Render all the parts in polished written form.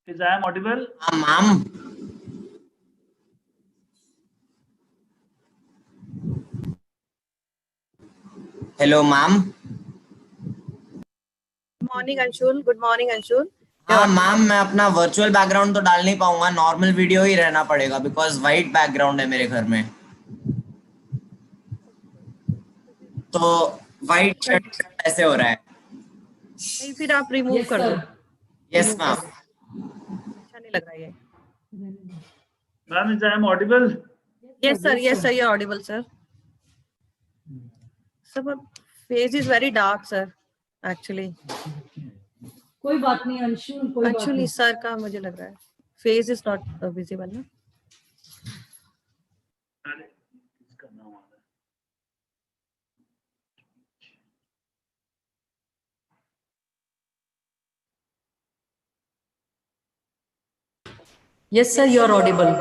Is I am audible? Ma'am. Hello, ma'am. Good morning, Anshul. Good morning, Anshul. हाँ ma'am, मैं अपना virtual background तो डाल नहीं पाऊंगा, नॉर्मल वीडियो ही रहना पड़ेगा बिकॉज वाइट बैकग्राउंड है मेरे घर में। तो वाइट शर्ट ऐसे हो रहा है। नहीं, फिर आप रिमूव कर दो। Yes ma'am. अच्छा नहीं लग रहा है। Ma'am, is I am audible? Yes, sir. Yes, sir. You're audible, sir. Sir, but face is very dark, sir. Actually. कोई बात नहीं अंशुल, कोई बात Actually, नहीं। sir का मुझे लग रहा है face is not visible ना। अरे, इसका नाम आ रहा है। Yes, sir, you are audible.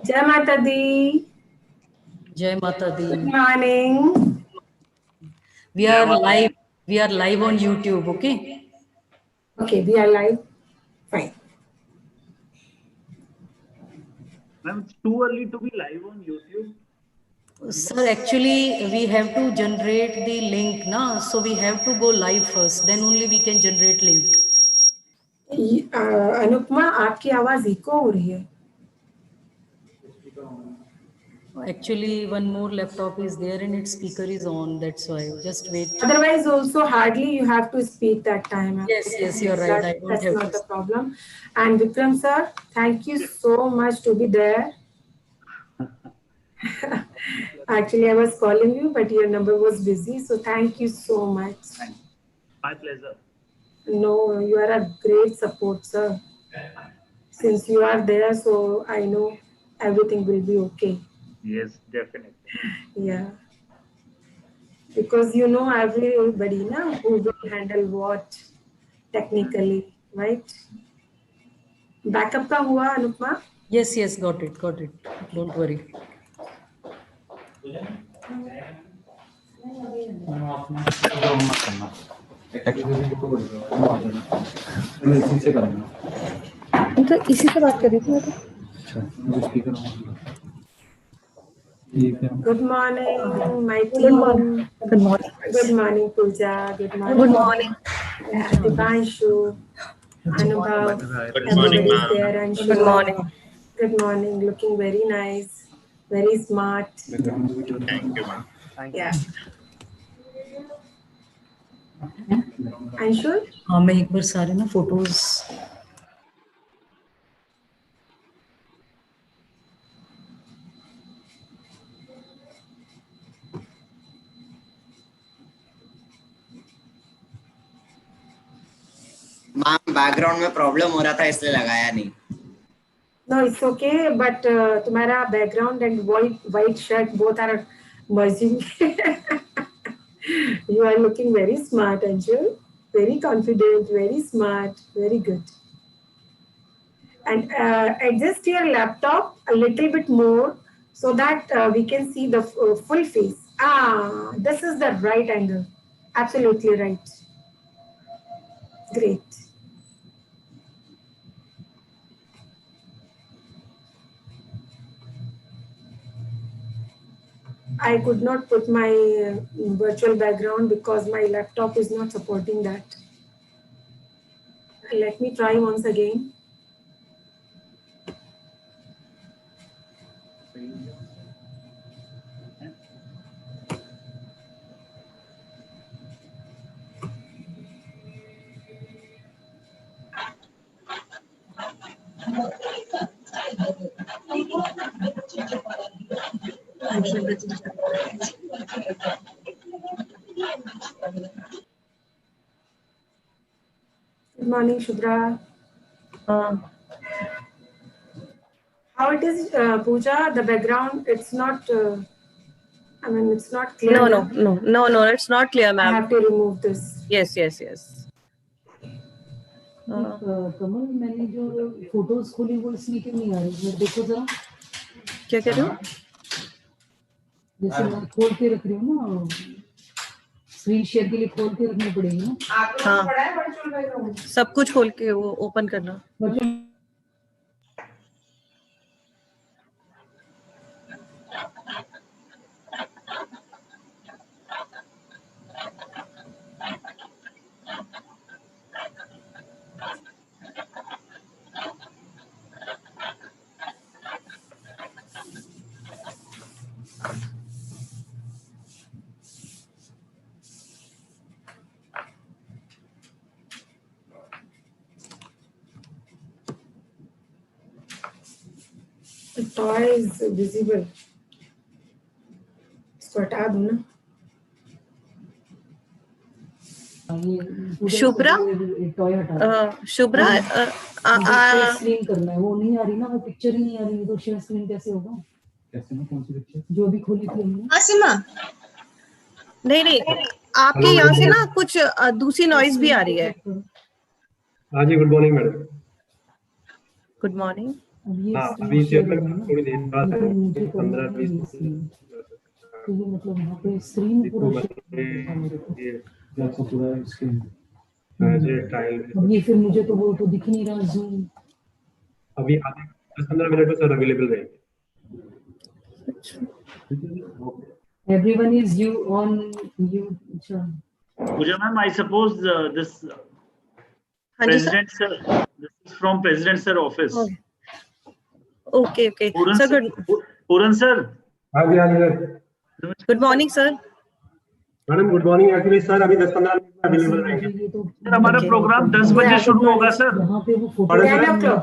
Jai Mata Di. जय माता दी। Good morning. We are live. We are live on YouTube. Okay. Okay, we are live. Fine. Ma'am, it's too early to be live on YouTube. Sir, actually, we have to generate the link, na. So we have to go live first. Then only we can generate link. Anupama, आपकी आवाज eco हो रही है। Actually, one more laptop is there and its speaker is on. That's why. Just wait. Otherwise, also hardly you have to speak that time. Yes, yes, you're right. I don't That's have not to. the problem. And Vikram sir, thank you so much to be there. Actually, I was calling you, but your number was busy. So thank you so much. My pleasure. No, you are a great support, sir. Since you are there, so I know everything will be okay. Yes, definitely. Yeah. Because you know everybody na, who will handle what technically, right? Backup ka hua, Anupma? Yes, yes, got it, got it. Don't worry. तो इसी से बात कर रही थी मैं तो। Good morning, my team. Good morning. Good morning. Good morning, Pooja. Good morning. Good morning. Yeah, Dipanshu, Anubhav. Good morning, Everybody is ma'am. there. And Good morning. Good morning. Looking very nice, very smart. Thank you, ma'am. Yeah. Anshul? हाँ, मैं एक बार सारे ना photos ma'am, background में problem हो रहा था इसलिए लगाया नहीं। No, it's okay. But तुम्हारा background and white shirt both are merging. You are looking very smart, Anshul. Very confident, very smart, very good. And adjust your laptop a little bit more so that we can see the full face. Ah, this is the right angle. Absolutely right. Great. I could not put my virtual background because my laptop is not supporting that. Let me try once again. Good morning, Shubhra. How it is, Pooja? The background, it's not, I mean, it's not clear. No. It's not clear, I ma'am. have to remove this. Yes. कमल मैंने जो photos खोली वो इसमें क्यों नहीं आ रही? मैं देखो जरा, क्या कह रहे हो? जैसे मैं खोल के रख रही हूँ ना, स्क्रीन शेयर के लिए खोल के रखनी पड़ेगी ना। हाँ, सब कुछ खोल के वो ओपन करना। The toy is visible. इसको हटा दूँ ना? शुभ्रा, शुभ्रा, स्क्रीन करना है, वो नहीं आ रही ना, वो पिक्चर ही नहीं आ रही, तो शेयर स्क्रीन कैसे होगा? कैसे ना, कौन सी पिक्चर जो भी खोली थी हमने? आसिमा, नहीं, आपके यहाँ से ना कुछ दूसरी नॉइज भी आ रही है। हाँ जी, good morning madam. Good morning. अभी थोड़ी देर बाद 15-20 तो ये मतलब वहाँ पे स्क्रीन पूरा स्क्रीन, अब ये फिर मुझे तो वो तो दिख नहीं रहा जूम। अभी 10-15 मिनट में सर अवेलेबल रहेंगे। Everyone is you on you. Pooja ma'am, I suppose this president sir, this is from president sir office. Okay. Sir, Puran sir. हाँ जी sir. Good morning sir. Madam good morning. Actually sir अभी 10-15 minute में available रहेंगे। Sir हमारा programme 10 बजे शुरू होगा sir. 10 o'clock।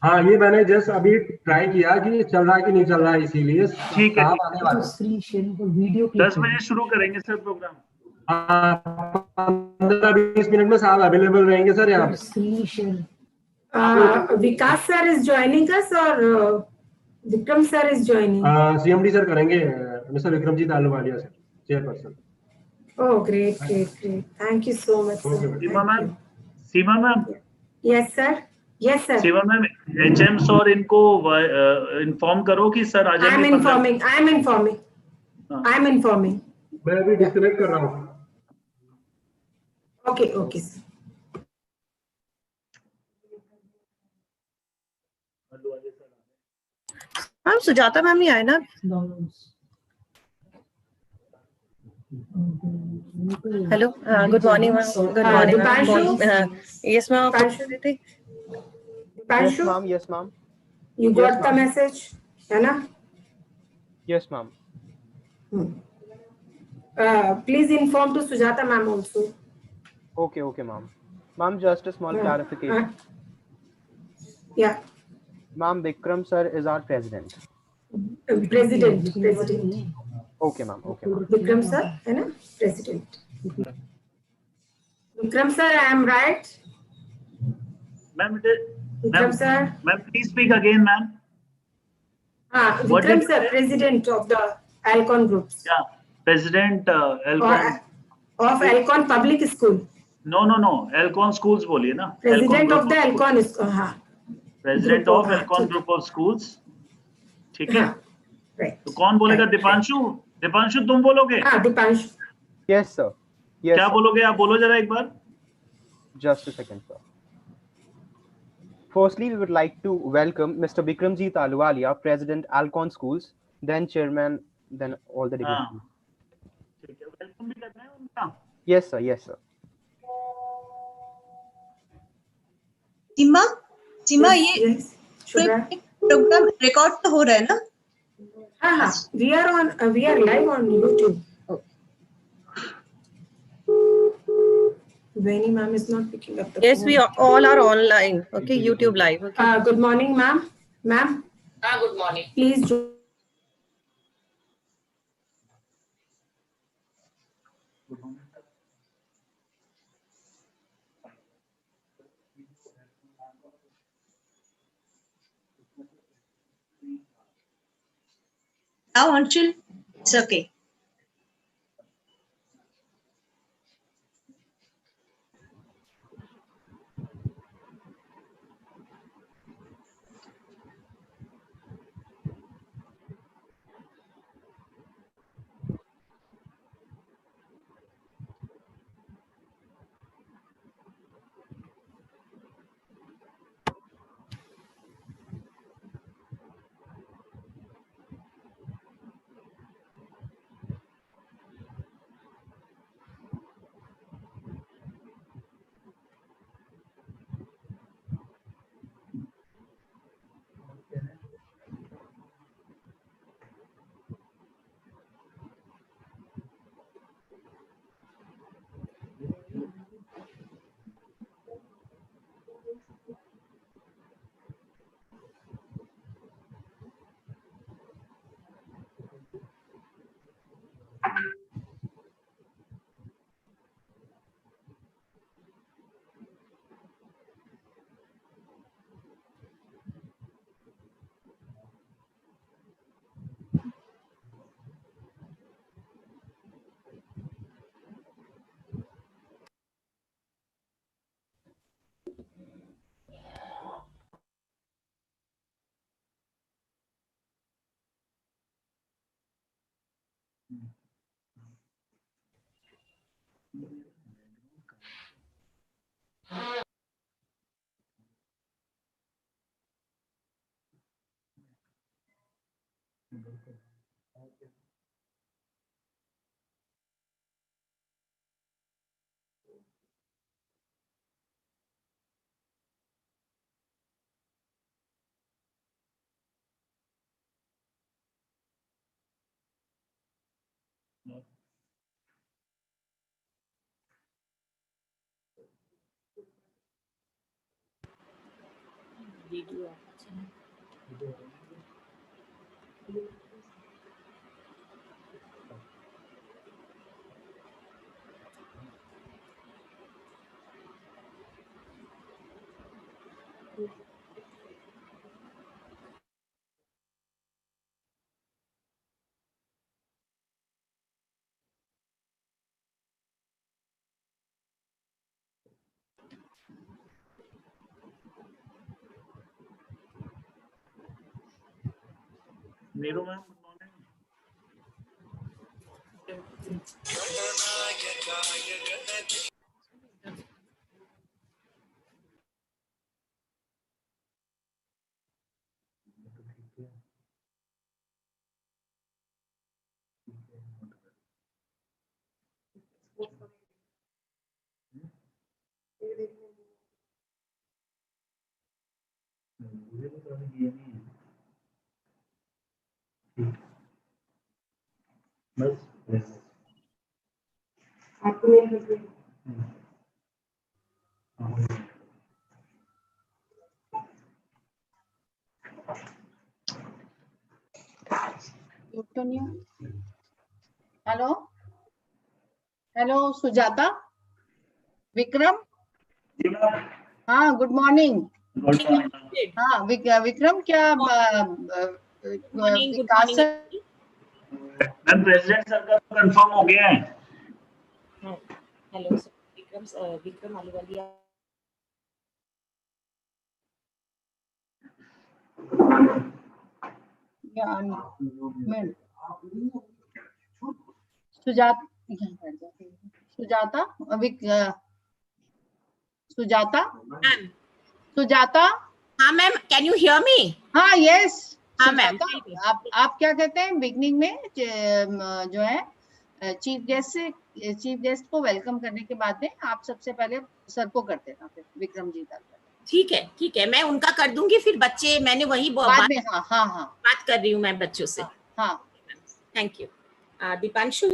हाँ, ये मैंने जस्ट अभी ट्राई किया कि चल रहा है कि नहीं चल रहा है, इसीलिए ठीक है। आने वाला 10 बजे शुरू करेंगे सर प्रोग्राम। 15-20 मिनट में साहब अवेलेबल रहेंगे सर यहाँ पे। Vikas sir is joining us और Vikram sir is joining. CMD sir करेंगे, mister Vikramjit Ahluwalia sir, chairperson. Oh, great. Thank you so much, sir. Seema ma'am. Yes, sir. Seema ma'am, HM और इनको इन्फॉर्म करो कि सर आ जाएंगे। I am informing. मैं अभी डिस्कनेक्ट कर रहा हूँ। Okay. मैम सुजाता मैम ही आए ना? Hello, good morning ma'am. Good morning. Yes ma'am, आप पूछ रहे थे? Yes, ma'am. You got the message, है ना? Yes, ma'am. Please inform to Sujata ma'am also. Okay, ma'am. Ma'am, just a small clarification. Yeah. Ma'am, Vikram sir is our president. President. Okay, ma'am. Vikram sir, है ना? President. Vikram sir, I am right? Ma'am, Vikram sir. Ma'am, please speak again, ma'am. Vikram sir, president of the Ahlcon groups. Yeah, president Ahlcon. Of Ahlcon public school. No. Ahlcon schools बोलिए ना। President of the Ahlcon school. हाँ. President of Ahlcon group of schools. ठीक है। Right. तो कौन बोलेगा? दीपांशु तुम बोलोगे? हाँ, दीपांशु। Yes, sir. Yes. क्या बोलोगे आप? बोलो जरा एक बार। Just a second, sir. Firstly, we would like to welcome Mr. Vikramjeet Ahluwalia, President Ahlcon Schools, then Chairman, then all the divisions. ठीक है, वेलकम भी करना है उनका। Yes, sir. सीमा, ये प्रोग्राम रिकॉर्ड तो हो रहा है ना? हाँ, we are live on YouTube. Veni ma'am is not picking up the phone. Yes, we all are online. Okay, YouTube live. Okay. Good morning, ma'am. Good morning. Please join. Now, Anshul, it's okay. Neeru ma'am, बस hello hello Sujata Vikram हाँ good morning हाँ विक्रम क्या विकास ma'am president sir का confirm हो गया है। Hello Vikram Ahluwalia Sujata Sujata ma'am Sujata हाँ ma'am can you hear me हाँ यस हाँ मैम आप क्या कहते हैं बिगनिंग में जो है चीफ गेस्ट को वेलकम करने के बाद में आप सबसे पहले सर को कर देना फिर विक्रम जी का ठीक है मैं उनका कर दूंगी फिर बच्चे मैंने वही बाद में हाँ बात कर रही हूँ मैं बच्चों से हाँ thank you Deepanshu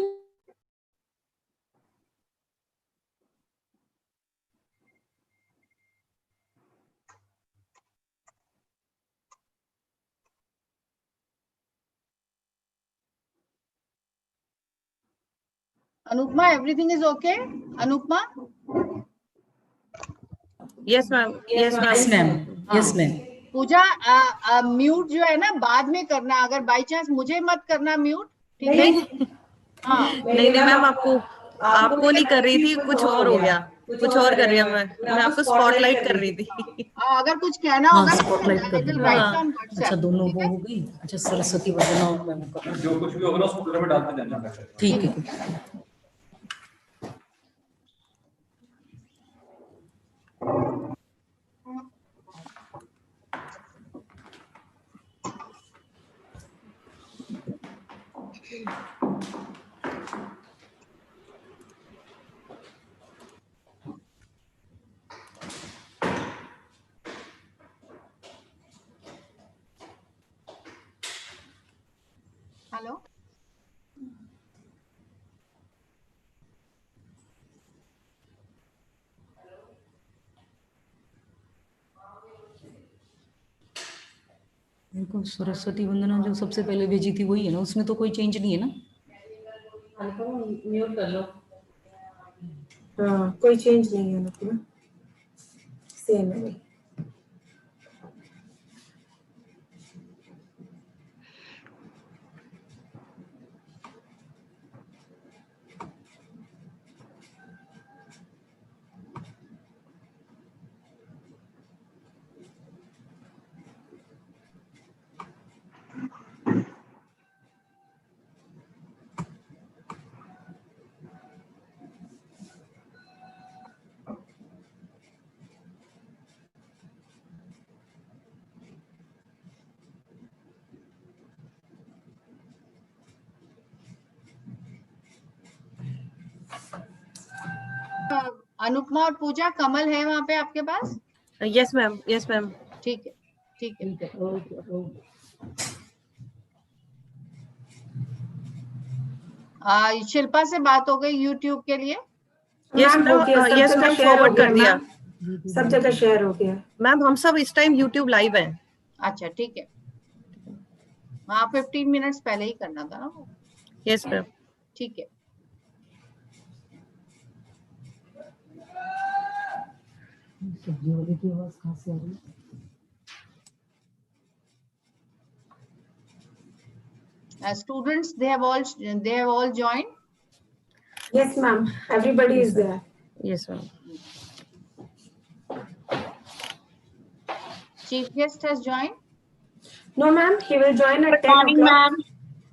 Anupama everything is okay Anupama yes ma'am yes ma'am Pooja mute जो है ना बाद में करना अगर बाई चांस मुझे मत करना म्यूट ठीक है हाँ नहीं मैम आपको नहीं कर रही थी कुछ और हो गया कुछ और कर रही हूँ मैं आपको स्पॉटलाइट कर रही थी अगर कुछ कहना होगा स्पॉटलाइट कर रही राइट अच्छा दोनों वो हो गई अच्छा सरस्वती वंदना और मैम का जो कुछ भी होगा ना उसको कलर में डालते जाना ठीक है हेलो देखो सरस्वती वंदना जो सबसे पहले भेजी थी वही है ना, उसमें तो कोई चेंज नहीं है ना। म्यूट कर लो। हाँ, कोई चेंज नहीं है ना, सेम है। अनुपमा और पूजा, कमल है वहां पे आपके पास? Yes ma'am, yes ma'am. ठीक है, ठीक है। शिल्पा से बात हो गई यूट्यूब के लिए? यस मैम हो गया, यस सब मैम, जगह शेयर हो फॉरवर्ड गया कर दिया। मैम, सब जगह शेयर हो गया मैम। हम सब इस टाइम यूट्यूब लाइव हैं। अच्छा ठीक है। हाँ 15 मिनट्स पहले ही करना था ना। Yes ma'am. ठीक है। Students, they have all joined. Yes ma'am, everybody is there. Yes ma'am. Chief guest has joined? No ma'am, he will join at 10 morning, o'clock. ma'am.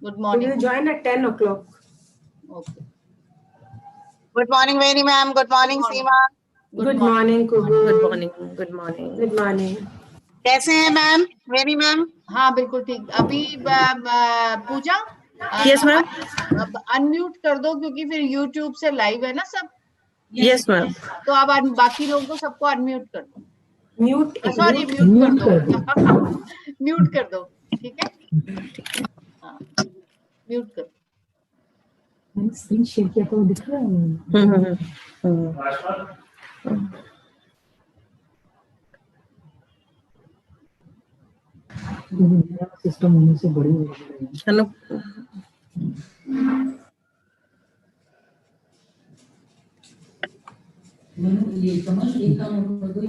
Good morning. He will join at 10 o'clock. Okay. Good morning, Veni ma'am. Good morning, Seema. Good morning, Kubu. Good morning. Good morning. Good morning. कैसे हैं ma'am? वेनी ma'am? हाँ बिल्कुल ठीक। अभी पूजा yes ma'am. Unmute कर दो क्योंकि फिर यूट्यूब से लाइव है ना सब। Yes ma'am. तो अब बाकी लोगों को सबको अनम्यूट कर दो। म्यूट, सॉरी म्यूट कर दो। म्यूट कर दो, ठीक है? हाँ म्यूट कर। स्क्रीन शेयर किया तो दिख रहा है। सिस्टम होने से बड़ी हेलो। ये समझ एक काम कर दो।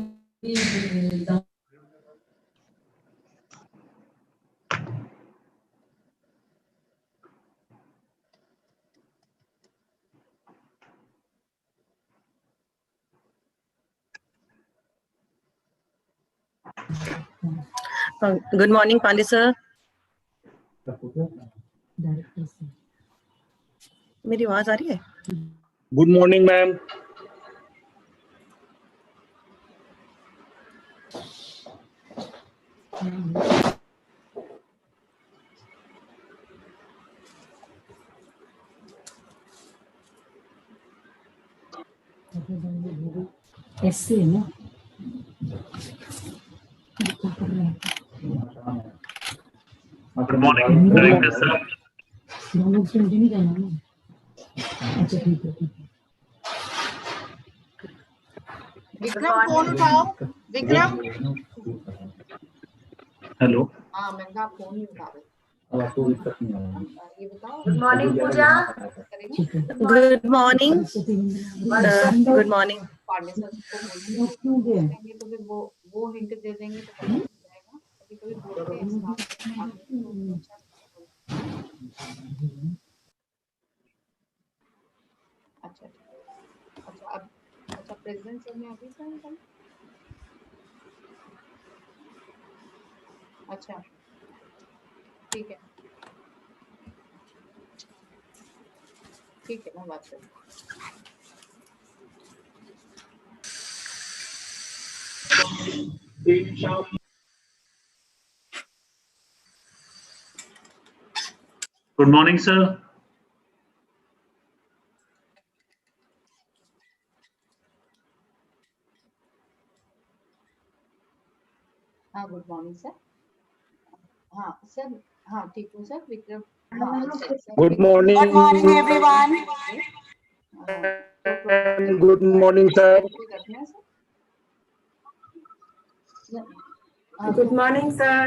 Good morning Pandey sir. मेरी आवाज आ रही है? Good morning ma'am. ऐसे है ना। Good morning director sir. नहीं जाना ना। अच्छा ठीक है, ठीक है। विक्रम फोन उठाओ। विक्रम। हेलो। हाँ मैं कहा फोन नहीं उठा रहे। ये बताओ। Good morning, Pooja. Good morning. Good morning. Pandey sir को बोलेंगे तो फिर वो हिंट दे देंगे तो पता चल जाएगा। कभी कभी बोलते हैं स्टाफ आगे तो अच्छा। अच्छा अच्छा अब अच्छा प्रेसिडेंट सर ने अभी साइन कर। अच्छा ठीक है, ठीक है मैं बात करूँ। Good morning sir. हाँ गुड मॉर्निंग सर। हाँ सर, हाँ ठीक हूँ sir. Vikram. Good morning. Good morning, everyone. Good morning sir. Good morning, sir.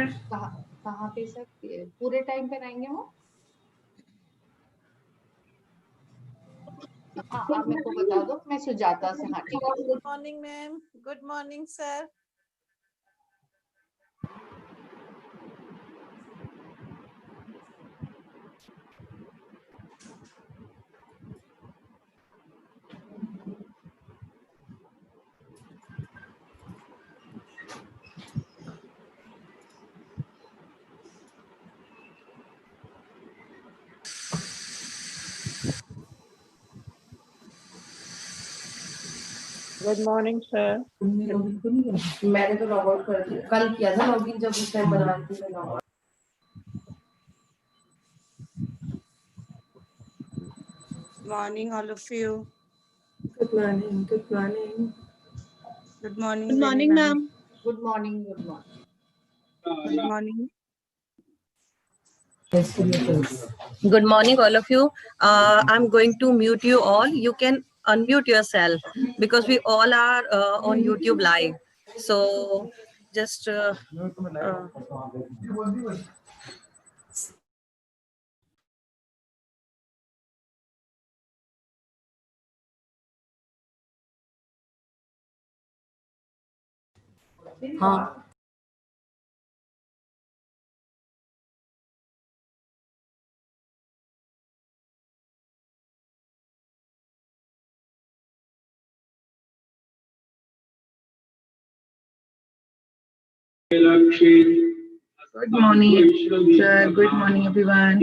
कहाँ पे सर पूरे टाइम पे रहेंगे वो? हाँ आप मेरे को बता दो, मैं सुजाता से। हाँ ठीक है। Good morning ma'am, good morning sir. Good morning sir. मैंने तो लॉग आउट कर दिया, कल किया था लॉगिन जब उस टाइम बना रही थी मैं log out. Morning all of you. Good morning. Good morning. Good morning. Good morning, ma'am. Good morning, good morning. Good morning. Good morning, all of you. I'm going to mute you all. You can unmute yourself because we all are on YouTube live. So just हाँ Good morning, sir. Good morning, everyone.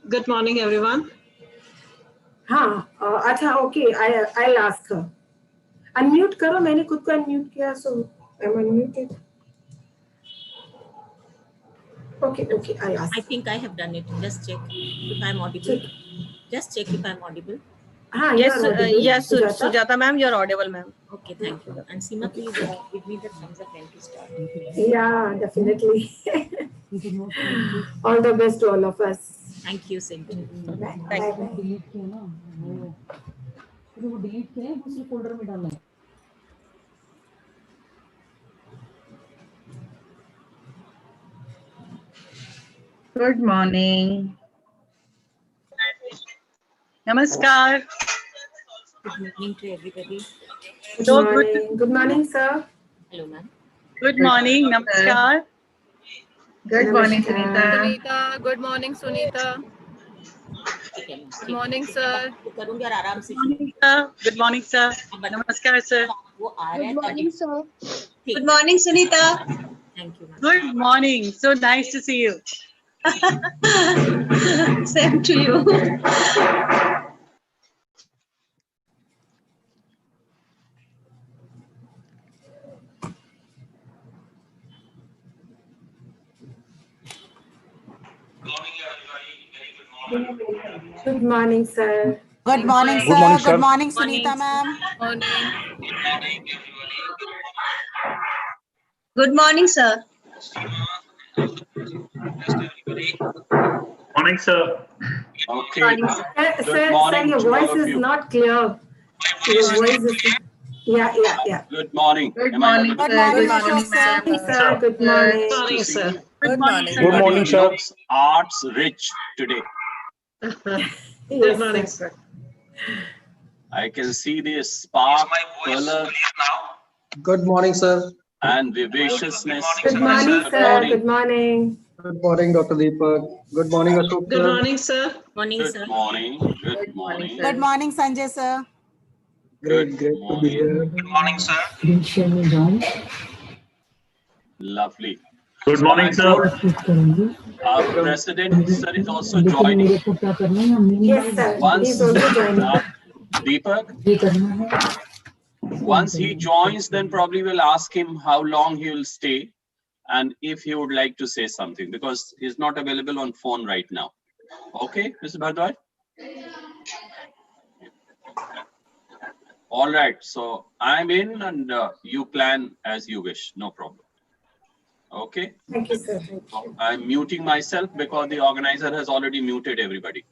Good morning, everyone. हाँ अच्छा okay I'll ask her. Unmute करो, मैंने खुद को unmute किया, so I'm unmuted. Okay, I'll ask. I think I have done it. Just check if I'm audible. Just check if I'm audible. हाँ, yes, you're audible. yes, Sujata. Sujata ma'am, you're audible, ma'am. Okay, thank you. And Seema, please give me the thumbs up when to start. Yeah, definitely. All the best to all of us. Thank you, Sindhu. Bye. Delete किया ना वो delete किया है, दूसरे folder में डालना है। Good morning. Namaskar. Good morning to everybody. Good morning, sir. Hello, ma'am. Good morning. Namaskar. Good morning, Sunita. Sunita, good morning, Sunita. Good morning, sir. करूँगी और आराम से Good morning, sir. Namaskar, sir. वो आ रहा है Good morning, sir. Good morning, Sunita. Thank you, ma'am. Good morning. So nice to see you. Same to you. Good morning, sir. Good morning, Good morning, sir. Good sir. morning, Sunita ma'am. Morning. Good morning, sir. Morning, sir. Okay. Morning, sir. Sir, morning your to all voice of is you. not clear. Your voice is. Yeah. Good morning. Good Am I morning, audible? Good morning, Good morning, Ashok sir. Hey, sir. Good morning. To see you. Good morning. Good morning, sir. Looks arts rich today. Yes, morning, sir. I can see the spark, color, Good morning, sir. and vivaciousness. Good morning, Good sir. morning. Good morning. Good morning, Dr. Deepak. Good morning, Ashok. Good sir. morning, sir. Morning, Good sir. morning. Good morning. Good morning, Sanjay sir. Great to be here. Good morning, sir. Lovely. Good morning, sir. Our president, sir, is also joining. Yes, sir. Once, He's also joining. Deepak, once he joins, then probably we'll ask him how long he will stay and if he would like to say something, because he's not available on phone right now. Okay, Mr. Bhardwaj? All right, so I'm in and you plan as you wish, no problem. Okay. Thank you, sir. Thank you. I'm muting myself because the organizer has already muted everybody.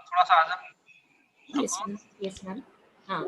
थोड़ा सा आजा। Yes, ma'am. Yes, ma'am. हाँ.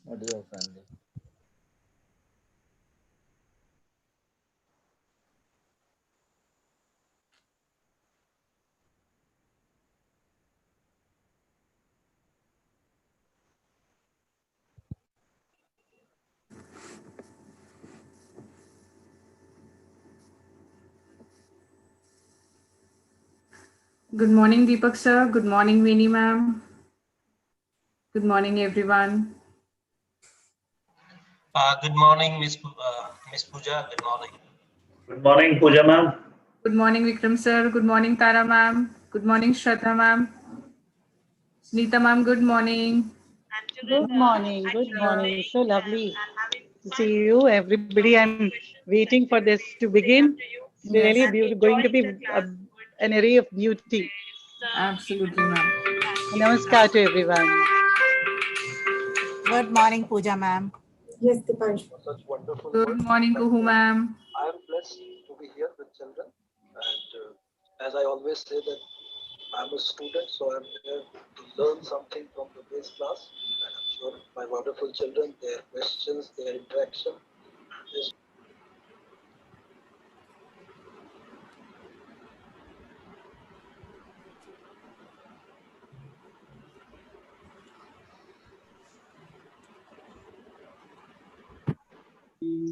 What is your family? Good morning, Deepak sir. Good morning, Vinny ma'am. Good morning, everyone. Good morning, Miss Pooja. Good morning. Good morning, Pooja ma'am. Good morning, Vikram sir. Good morning, Tara ma'am. Good morning, Shraddha ma'am. Sunita ma'am, good morning. Good morning. Good morning. So lovely to see you, everybody. I'm waiting for this to begin. It's really going to be an array of beauty. Absolutely, ma'am. Namaskar to everyone. Good morning, Pooja ma'am. Yes, Dipansh. Such wonderful Good words. morning, Kuhu ma'am. I am blessed to be here with children, and as I always say that I'm a student, so I'm here to learn something from the base class, and I'm sure my wonderful children, their questions, their interaction is.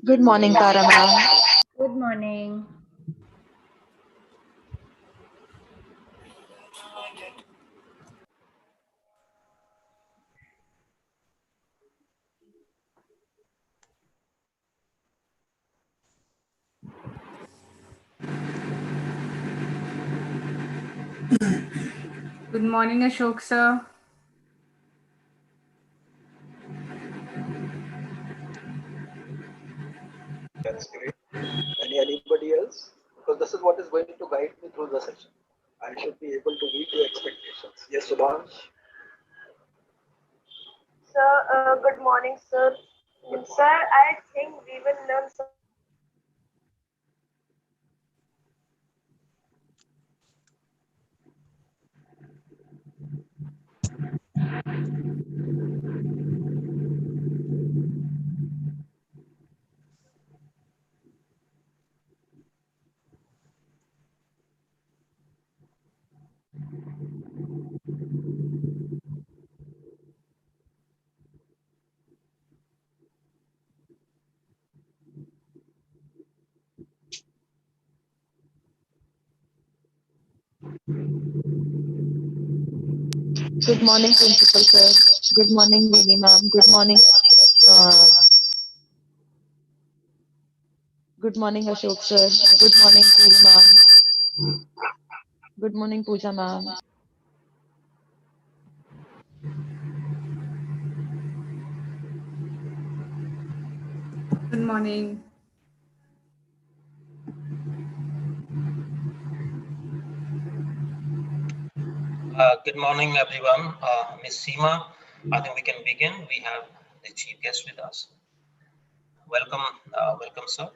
Good morning, Tara ma'am. Good morning. Good morning, Ashok sir. That's great. Anybody else? Because this is what is going to guide me through the session. I should be able to meet your expectations. Yes, Subhansh. Sir, good morning, sir. Sir, I think we will learn some. Good morning, Principal sir. Good morning, Vinny ma'am. Good morning. Good morning, Ashok sir. Good morning, Pooja ma'am. Good morning, Pooja ma'am. Good morning. Good morning, everyone. Ms. Seema, I think we can begin. We have the chief guest with us. Welcome, welcome, sir.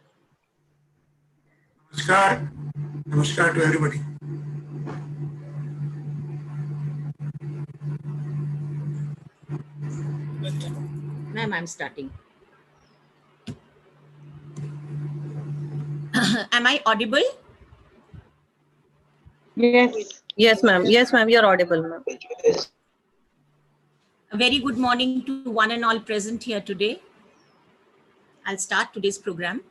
Namaskar. Namaskar to everybody. Ma'am, I'm starting. Am I audible? Yes. Yes, ma'am. Yes, ma'am. You're audible, ma'am. A very good morning to one and all present here today. I'll start today's program.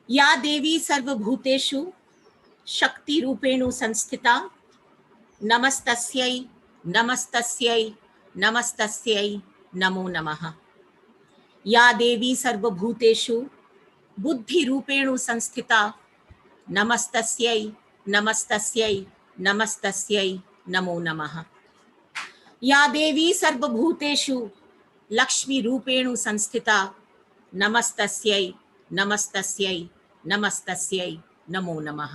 Ya Devi Sarva Bhuteshu Shakti Rupenu Sanstita Namastasyai Namastasyai Namastasyai Namo Namaha. Ya Devi Sarva Bhuteshu Buddhi Rupenu Sanstita Namastasyai Namastasyai Namastasyai Namo Namaha. या देवी सर्वभूतेषु लक्ष्मी रूपेणु संस्थिता नमस्तस्यै नमस्तस्यै नमस्तस्यै नमो नमः.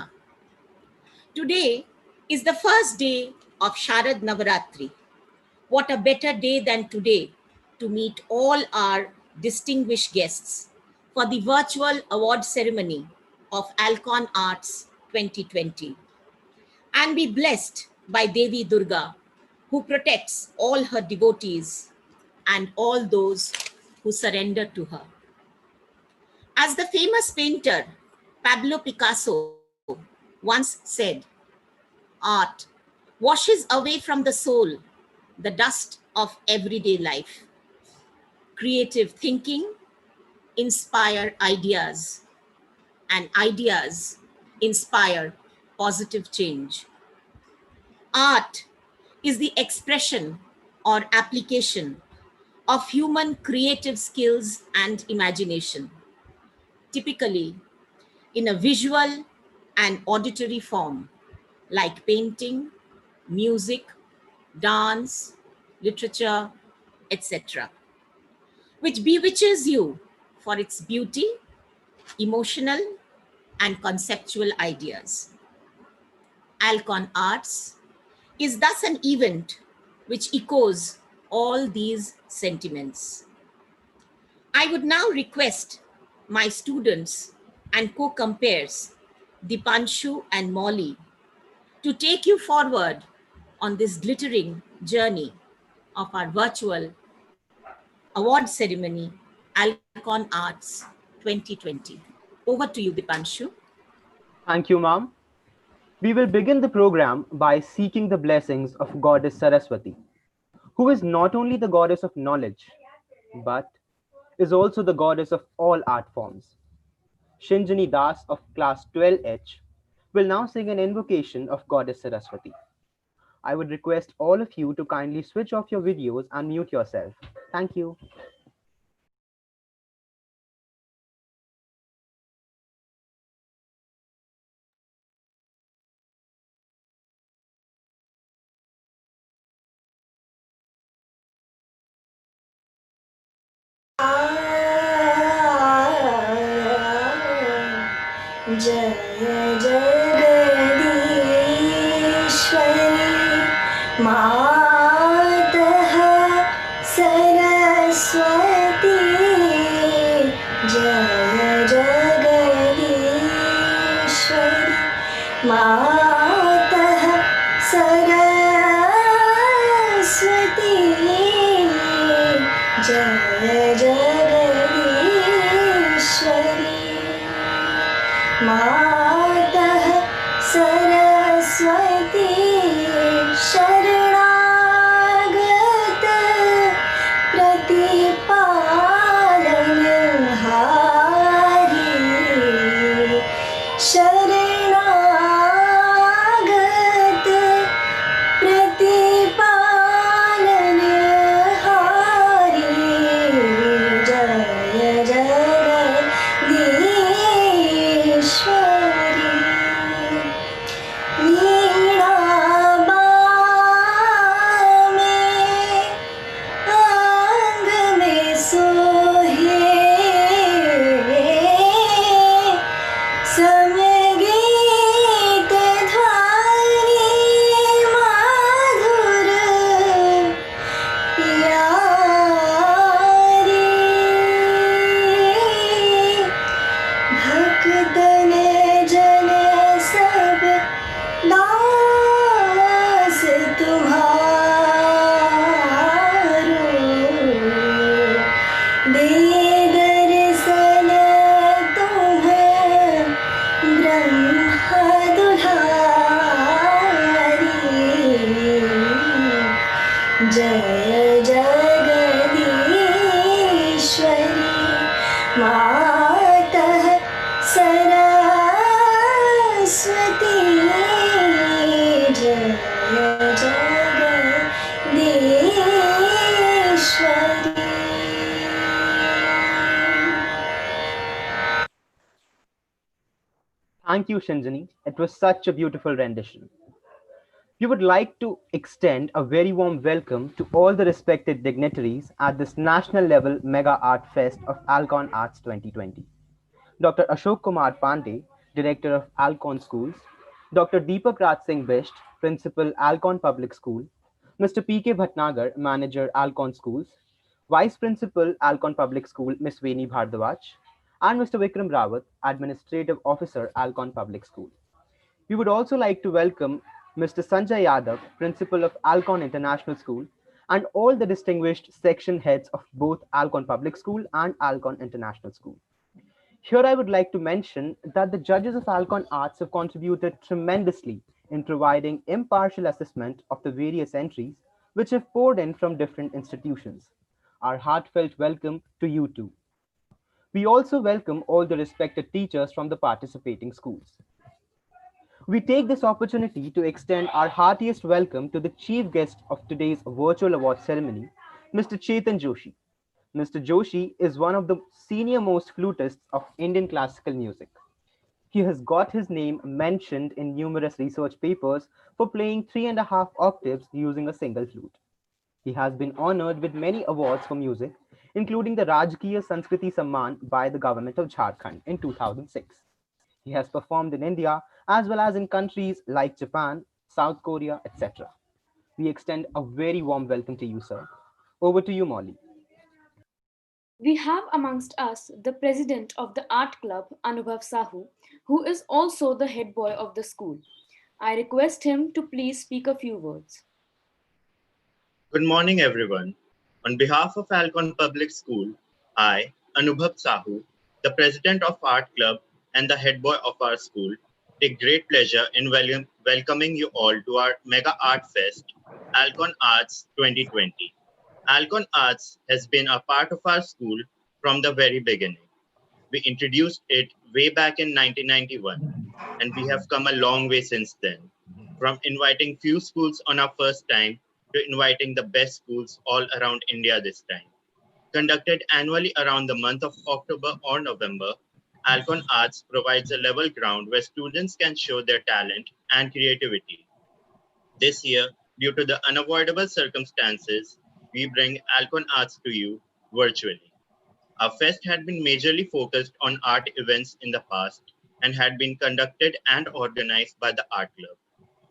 Today is the first day of Sharad Navaratri. What a better day than today to meet all our distinguished guests for the virtual award ceremony of Ahlcon Arts 2020 and be blessed by Devi Durga, who protects all her devotees and all those who surrender to her. As the famous painter Pablo Picasso once said, art washes away from the soul the dust of everyday life. Creative thinking inspire ideas, and ideas inspire positive change. Art is the expression or application of human creative skills and imagination, typically in a visual and auditory form like painting, music, dance, literature, etc., which bewitches you for its beauty, emotional, and conceptual ideas. Ahlcon Arts is thus an event which echoes all these sentiments. I would now request my students and co-compares, Dipanshu and Molly, to take you forward on this glittering journey of our virtual award ceremony, Ahlcon Arts 2020. Over to you, Dipanshu. Thank you, ma'am. We will begin the program by seeking the blessings of Goddess Saraswati, who is not only the goddess of knowledge, but is also the goddess of all art forms. Shinjani Das of class 12H will now sing an invocation of Goddess Saraswati. I would request all of you to kindly switch off your videos and mute yourself. Thank you. जय जगदीश्वरी मातः सरस्वती जय जगदीश्वरी मातः सरस्वती जय जगदीश्वरी मातः सरस्वती शरणागत प्रतिपालनहारी शरणागत प्रतिपालनहारी जय जगदीश्वरी जय जगदीश्वरी मातः सरस्वती जय Jagadishwari. Thank you, Shinjani. It was such a beautiful rendition. We would like to extend a very warm welcome to all the respected dignitaries at this national level Mega Art Fest of Ahlcon Arts 2020. Dr. Ashok Kumar Pandey, Director of Ahlcon Schools, Dr. Deepak Raj Singh Bisht, Principal Ahlcon Public School, Mr. P.K. Bhatnagar, Manager Ahlcon Schools, Vice Principal Ahlcon Public School, Ms. Veni Bhardwaj, and Mr. Vikram Rawat, Administrative Officer, Ahlcon Public School. We would also like to welcome Mr. Sanjay Yadav, Principal of Ahlcon International School, and all the distinguished section heads of both Ahlcon Public School and Ahlcon International School. Here I would like to mention that the judges of Ahlcon Arts have contributed tremendously in providing impartial assessment of the various entries which have poured in from different institutions. Our heartfelt welcome to you too. We also welcome all the respected teachers from the participating schools. We take this opportunity to extend our heartiest welcome to the chief guest of today's virtual award ceremony, Mr. Chetan Joshi. Mr. Joshi is one of the senior most flutists of Indian classical music. He has got his name mentioned in numerous research papers for playing 3.5 octaves using a single flute. He has been honored with many awards for music, including the Rajkiya Sanskriti Samman by the government of Jharkhand in 2006. He has performed in India as well as in countries like Japan, South Korea, etc. We extend a very warm welcome to you, sir. Over to you, Molly. We have amongst us the president of the art club, Anubhav Sahu, who is also the head boy of the school. I request him to please speak a few words. Good morning, everyone. On behalf of Ahlcon Public School, I, Anubhav Sahu, the president of art club and the head boy of our school, take great pleasure in welcoming you all to our Mega Art Fest, Ahlcon Arts 2020. Ahlcon Arts has been a part of our school from the very beginning. We introduced it way back in 1991, and we have come a long way since then. From inviting few schools on our first time to inviting the best schools all around India this time. Conducted annually around the month of October or November, Ahlcon Arts provides a level ground where students can show their talent and creativity. This year, due to the unavoidable circumstances, we bring Ahlcon Arts to you virtually. Our fest had been majorly focused on art events in the past and had been conducted and organized by the art club.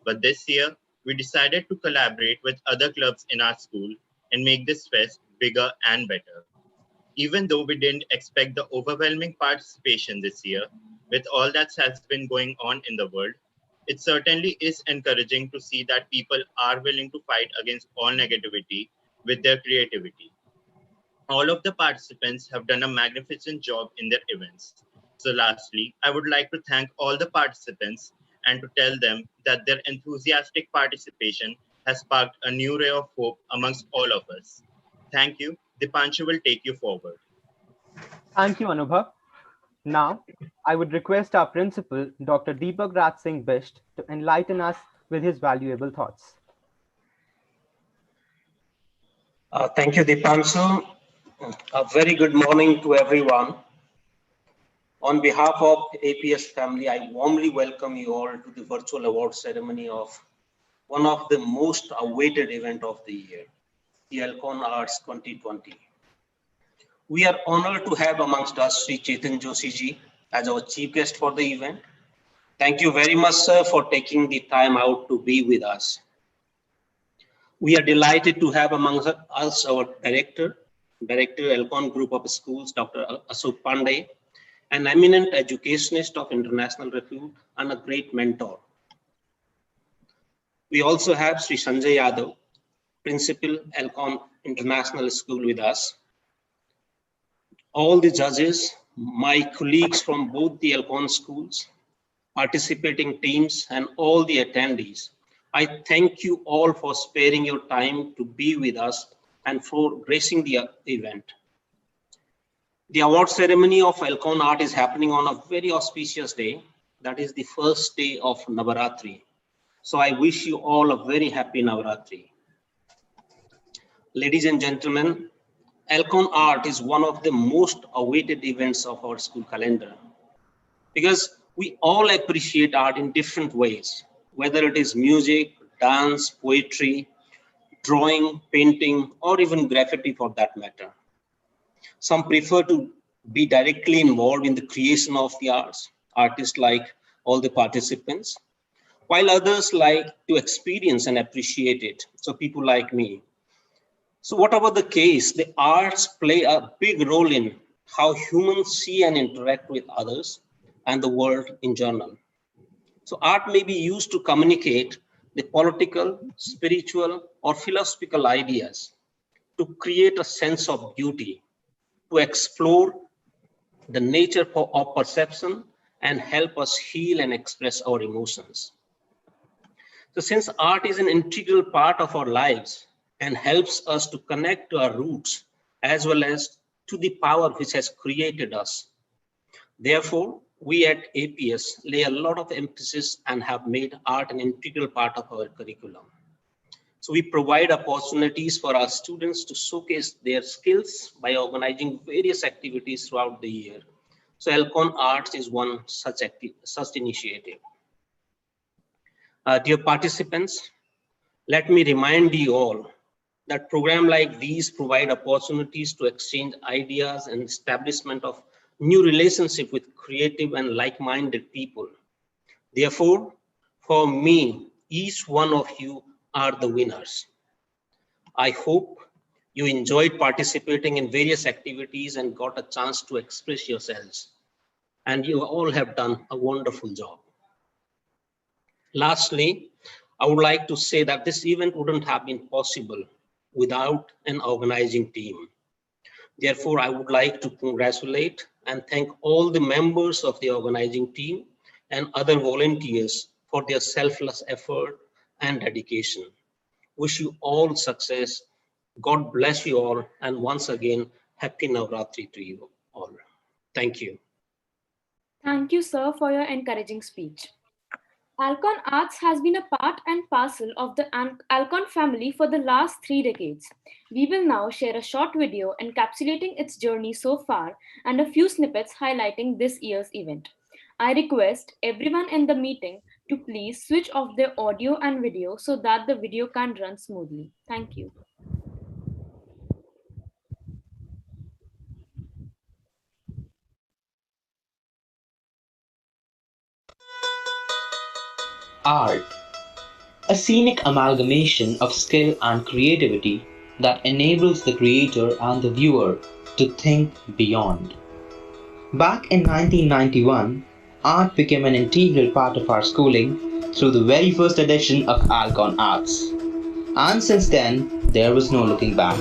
But this year, we decided to collaborate with other clubs in our school and make this fest bigger and better. Even though we didn't expect the overwhelming participation this year, with all that has been going on in the world, it certainly is encouraging to see that people are willing to fight against all negativity with their creativity. All of the participants have done a magnificent job in their events. So lastly, I would like to thank all the participants and to tell them that their enthusiastic participation has sparked a new ray of hope amongst all of us. Thank you. Dipanshu will take you forward. Thank you, Anubhav. Now, I would request our principal, Dr. Deepak Raj Singh Bisht, to enlighten us with his valuable thoughts. Thank you, Dipanshu. A very good morning to everyone. On behalf of APS family, I warmly welcome you all to the virtual award ceremony of one of the most awaited event of the year, the Ahlcon Arts 2020. We are honored to have amongst us Sri Chetan Joshi ji as our chief guest for the event. Thank you very much, sir, for taking the time out to be with us. We are delighted to have amongst us our Director Ahlcon Group of Schools, Dr. Ashok Pandey, an eminent educationist of international repute and a great mentor. We also have Sri Sanjay Yadav, Principal Ahlcon International School with us. All the judges, my colleagues from both the Ahlcon schools, participating teams, and all the attendees, I thank you all for sparing your time to be with us and for gracing the event. The award ceremony of Ahlcon Art is happening on a very auspicious day. That is the first day of Navaratri. So I wish you all a very happy Navaratri. Ladies and gentlemen, Ahlcon Art is one of the most awaited events of our school calendar because we all appreciate art in different ways, whether it is music, dance, poetry, drawing, painting, or even graffiti for that matter. Some prefer to be directly involved in the creation of the arts, artists like all the participants, while others like to experience and appreciate it. So people like me. So whatever the case, the arts play a big role in how humans see and interact with others and the world in general. So art may be used to communicate the political, spiritual, or philosophical ideas, to create a sense of beauty, to explore the nature of perception and help us heal and express our emotions. So since art is an integral part of our lives and helps us to connect to our roots as well as to the power which has created us, therefore, we at APS lay a lot of emphasis and have made art an integral part of our curriculum. So we provide opportunities for our students to showcase their skills by organizing various activities throughout the year. So Ahlcon Arts is one such initiative. Dear participants, let me remind you all that programs like these provide opportunities to exchange ideas and establishment of new relationship with creative and like-minded people. Therefore, for me, each one of you are the winners. I hope you enjoyed participating in various activities and got a chance to express yourselves. And you all have done a wonderful job. Lastly, I would like to say that this event wouldn't have been possible without an organizing team. Therefore, I would like to congratulate and thank all the members of the organizing team and other volunteers for their selfless effort and dedication. Wish you all success. God bless you all. And once again, happy Navratri to you all. Thank you. Thank you, sir, for your encouraging speech. Ahlcon Arts has been a part and parcel of the Ahlcon family for the last 3 decades. We will now share a short video encapsulating its journey so far and a few snippets highlighting this year's event. I request everyone in the meeting to please switch off their audio and video so that the video can run smoothly. Thank you. Art, a scenic amalgamation of skill and creativity that enables the creator and the viewer to think beyond. Back in 1991, art became an integral part of our schooling through the very first edition of Ahlcon Arts. And since then, there was no looking back.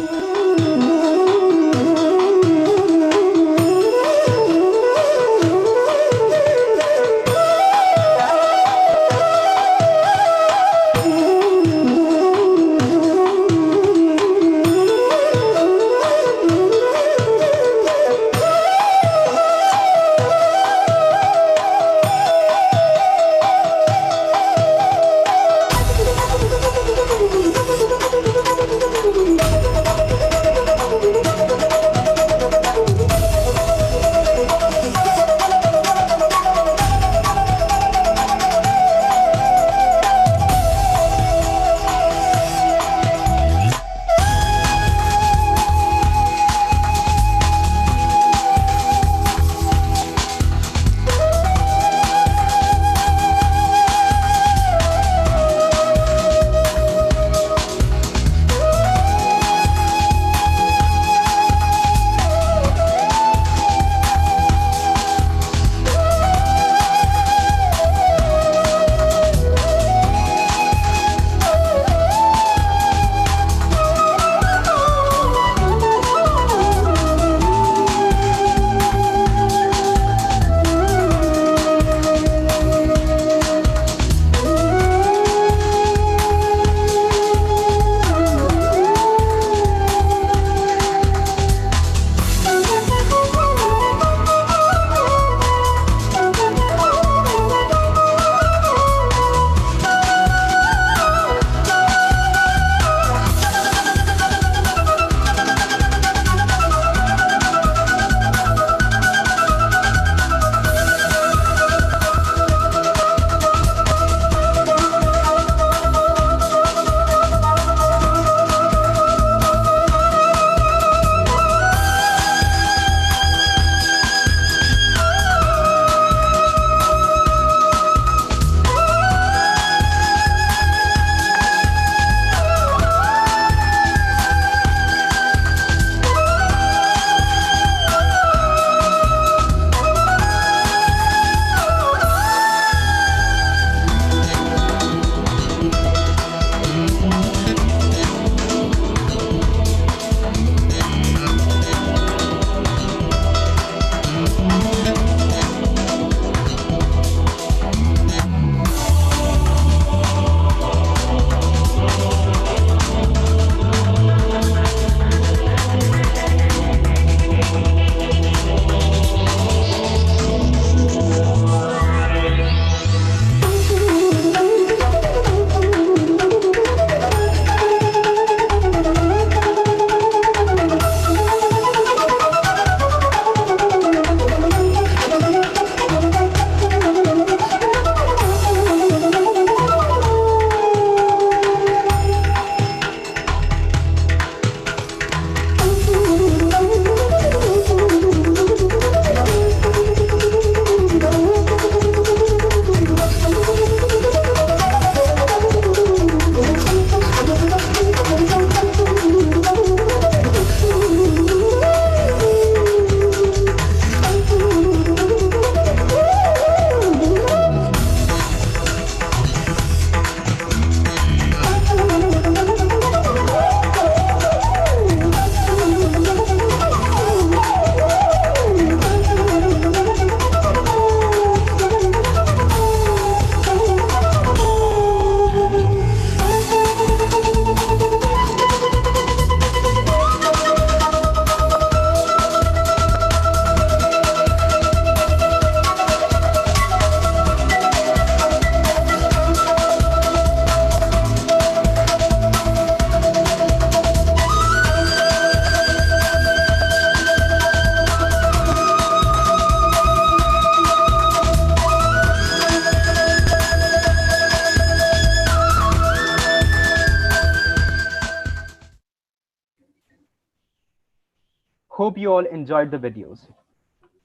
Hope you all enjoyed the videos.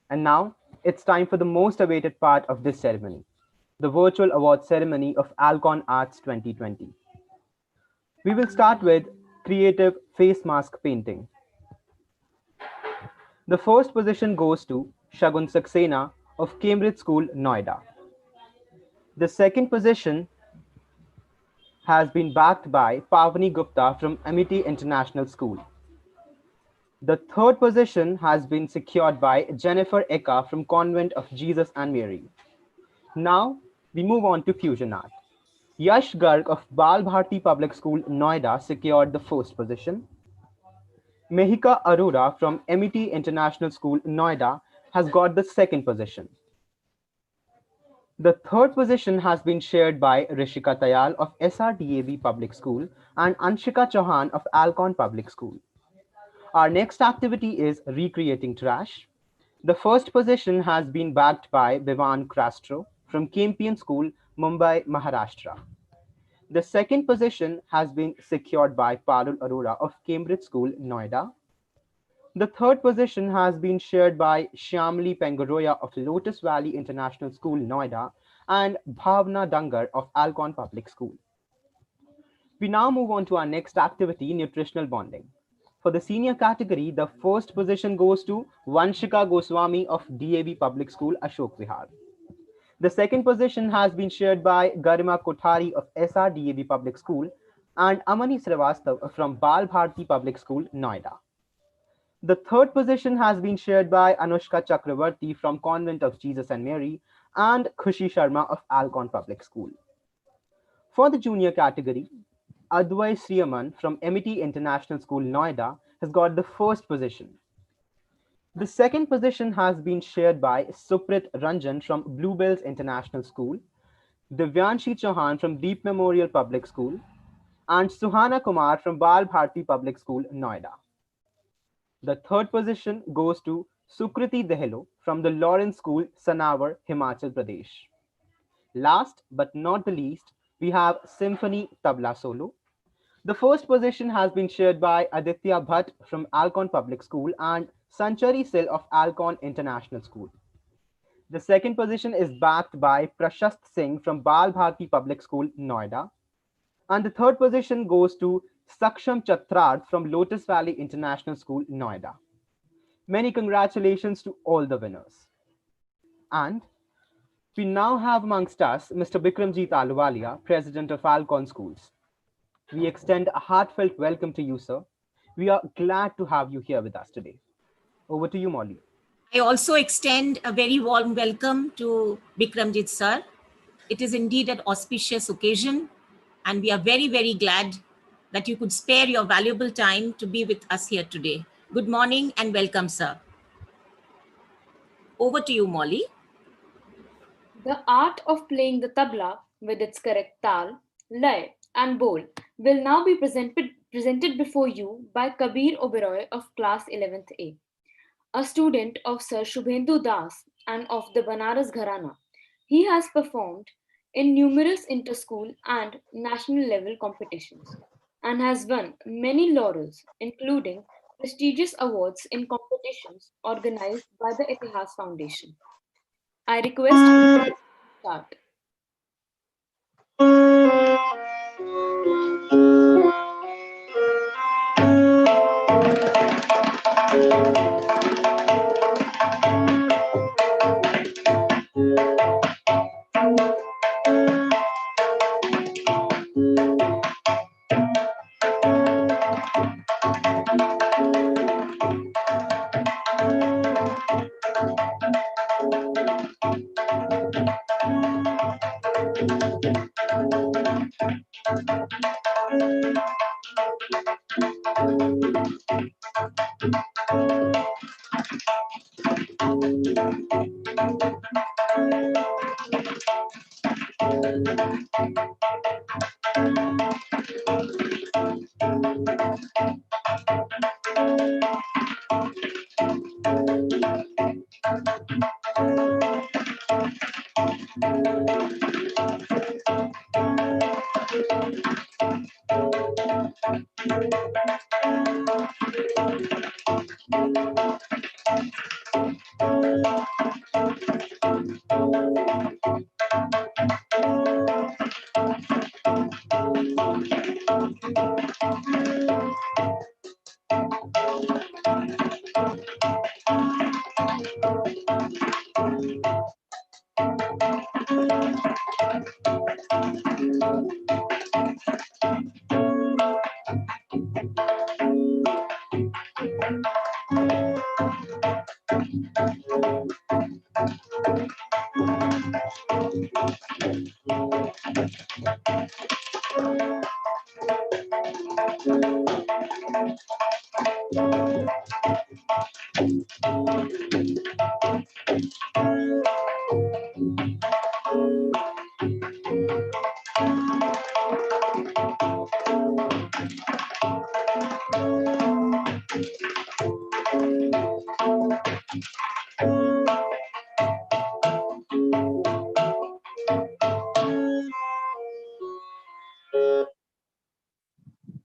And now it's time for the most awaited part of this ceremony, the virtual award ceremony of Ahlcon Arts 2020. We will start with creative face mask painting. The first position goes to Shagun Saxena of Cambridge School, Noida. The second position has been backed by Pavani Gupta from Amity International School. The third position has been secured by Jennifer Eka from Convent of Jesus and Mary. Now we move on to fusion art. Yash Garg of Bal Bharti Public School, Noida secured the first position. Mehika Arora from MET International School, Noida has got the second position. The third position has been shared by Rishika Tayal of SRDAB Public School and Anshika Chauhan of Ahlcon Public School. Our next activity is recreating trash. The first position has been backed by Bivan Krastro from Campion School, Mumbai, Maharashtra. The second position has been secured by Parul Arora of Cambridge School, Noida. The third position has been shared by Shyamli Pengaroya of Lotus Valley International School, Noida, and Bhavna Dangar of Ahlcon Public School. We now move on to our next activity, nutritional bonding. For the senior category, the first position goes to Vanshika Goswami of DAV Public School, Ashok Vihar. The second position has been shared by Garima Kothari of SRDAV Public School and Amani Srivastav from Bal Bharti Public School, Noida. The third position has been shared by Anushka Chakravarti from Convent of Jesus and Mary and Khushi Sharma of Ahlcon Public School. For the junior category, Advai Sriaman from MET International School, Noida has got the first position. The second position has been shared by Suprit Ranjan from Bluebells International School, Divyanshi Chauhan from Deep Memorial Public School, and Suhana Kumar from Bal Bharti Public School, Noida. The third position goes to Sukriti Dehelo from the Lawrence School, Sanawar, Himachal Pradesh. Last but not the least, we have Symphony Tabla Solo. The first position has been shared by Aditya Bhatt from Ahlcon Public School and Sanchari Sil of Ahlcon International School. The second position is backed by Prashast Singh from Bal Bharti Public School, Noida. And the third position goes to Saksham Chatrard from Lotus Valley International School, Noida. Many congratulations to all the winners. And we now have amongst us Mr. Bikramjit Ahluwalia, President of Ahlcon Schools. We extend a heartfelt welcome to you, sir. We are glad to have you here with us today. Over to you, Molly. I also extend a very warm welcome to Bikramjit sir. It is indeed an auspicious occasion, and we are very, very glad that you could spare your valuable time to be with us here today. Good morning and welcome, sir. Over to you, Molly. The art of playing the tabla with its correct tal, lay, and bol will now be presented before you by Kabir Oberoi of class 11th A, a student of Sir Shubhendu Das and of the Banaras Gharana. He has performed in numerous inter-school and national level competitions and has won many laurels, including prestigious awards in competitions organized by the Itihas Foundation. I request him to start.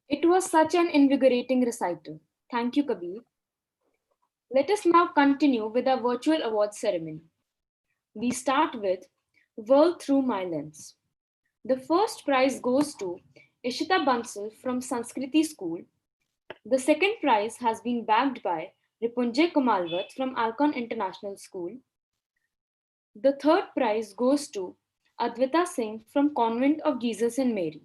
It was such an invigorating recital. Thank you, Kabir. Let us now continue with our virtual awards ceremony. We start with World Through My Lens. The first prize goes to Ishita Bansal from Sanskriti School. The second prize has been bagged by Ripunjay Kumalwat from Ahlcon International School. The third prize goes to Advita Singh from Convent of Jesus and Mary.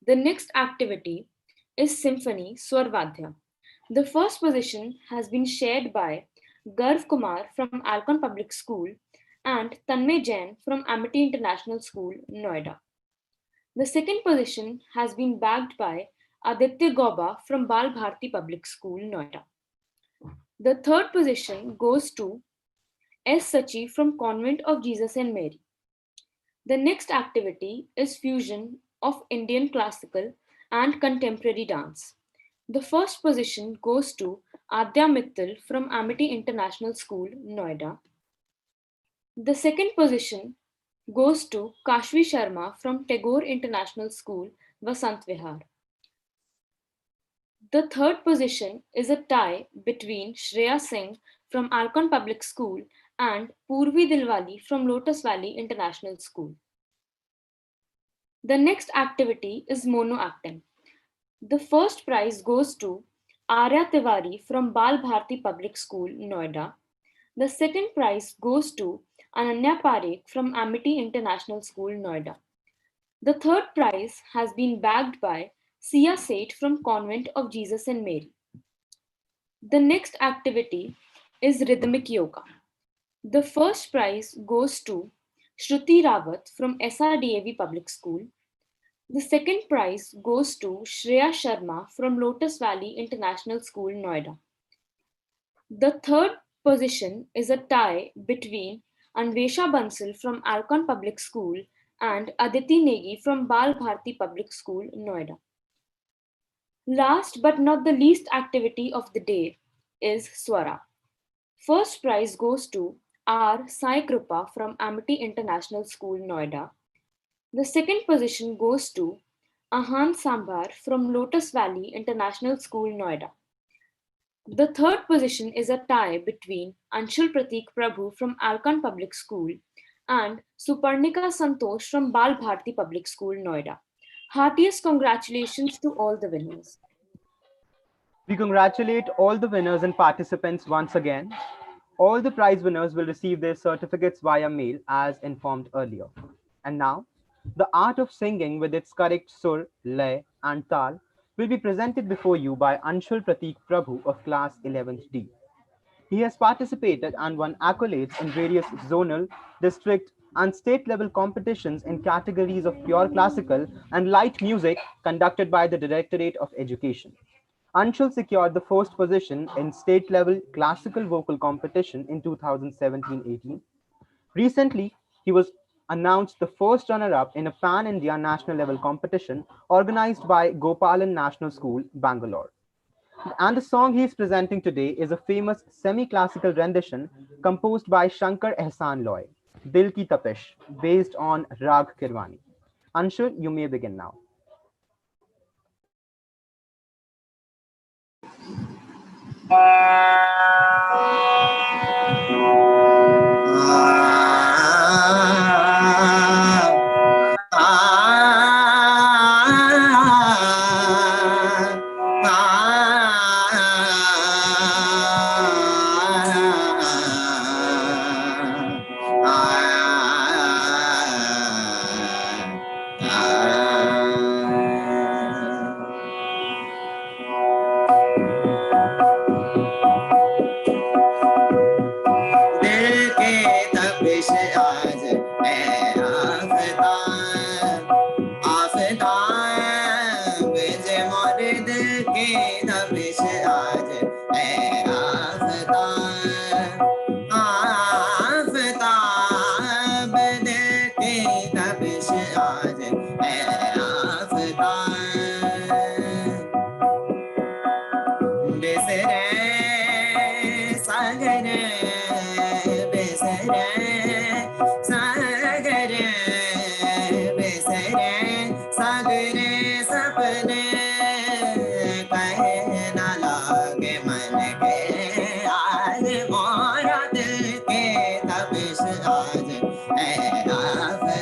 The next activity is Symphony Swarvadhya. The first position has been shared by Garv Kumar from Ahlcon Public School and Tanmay Jain from Amity International School, Noida. The second position has been bagged by Aditya Gauba from Bal Bharti Public School, Noida. The third position goes to S. Sachi from Convent of Jesus and Mary. The next activity is fusion of Indian classical and contemporary dance. The first position goes to Adya Mittal from Amity International School, Noida. The second position goes to Kashvi Sharma from Tagore International School, Vasant Vihar. The third position is a tie between Shreya Singh from Ahlcon Public School and Purvi Dilwali from Lotus Valley International School. The next activity is mono acting. The first prize goes to Arya Tiwari from Bal Bharti Public School, Noida. The second prize goes to Ananya Parekh from Amity International School, Noida. The third prize has been bagged by Sia Seth from Convent of Jesus and Mary. The next activity is rhythmic yoga. The first prize goes to Shruti Rawat from SRDAV Public School. The second prize goes to Shreya Sharma from Lotus Valley International School, Noida. The third position is a tie between Anvesha Bansal from Ahlcon Public School and Aditi Negi from Bal Bharti Public School, Noida. Last but not the least activity of the day is Swara. First prize goes to R. Sai Krupa from Amity International School, Noida. The second position goes to Ahan Sambar from Lotus Valley International School, Noida. The third position is a tie between Anshul Pratik Prabhu from Ahlcon Public School and Suparnika Santosh from Bal Bharti Public School, Noida. Heartiest congratulations to all the winners. We congratulate all the winners and participants once again. All the prize winners will receive their certificates via mail as informed earlier. And now, the art of singing with its correct sur, lay, and tal will be presented before you by Anshul Pratik Prabhu of class 11th D. He has participated and won accolades in various zonal, district, and state level competitions in categories of pure classical and light music conducted by the Directorate of Education. Anshul secured the first position in state level classical vocal competition in 2017-18. Recently, he was announced the first runner-up in a pan-India national level competition organized by Gopalan National School, Bangalore. And the song he is presenting today is a famous semi-classical rendition composed by Shankar Ehsan Loy, Dil Ki Tapish, based on Rag Kirwani. Anshul, you may begin now. के तपिश आज है आफताब दिल के तपिश आज है आफताब बिसरे सागर बिसरे सागर बिसरे सागर सपने कहे न लागे मन के आज मोरा दिल के तपिश आज है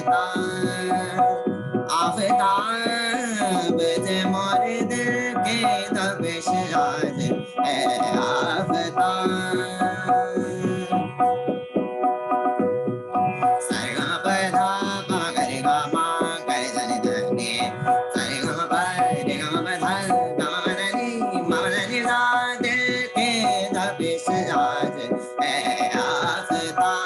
आफताब जे मोरे दिल के तपिश आज है आफताब सरगा पधा मगरे गा मा करे जनि धनि सरगा परे गा पधा गामननि ममननि दा दिल के तपिश आज है आफताब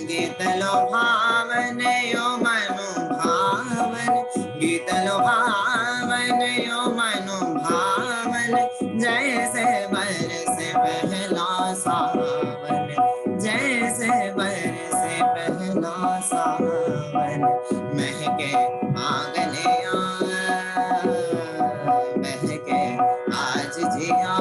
गीत लो भावन यो मनु भावन गीत लो भावन यो मनु भावन जैसे बरसे पहला सावन जैसे बरसे पहला सावन महके आंगनिया महके आज जिया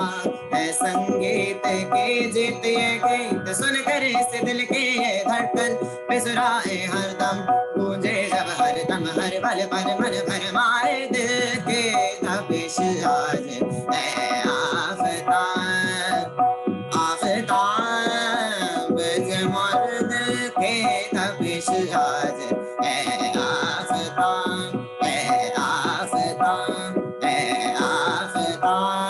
है संगीत के जीतिए गीत सुनकर इस दिल के ये धड़कन बिसराए हरदम गूंजे जब हरदम हर पल पर मन भर मारे दिल के तपिश आज है आफताब आफताब जे मोर दिल के तपिश आज है आफताब है आफताब है Aftab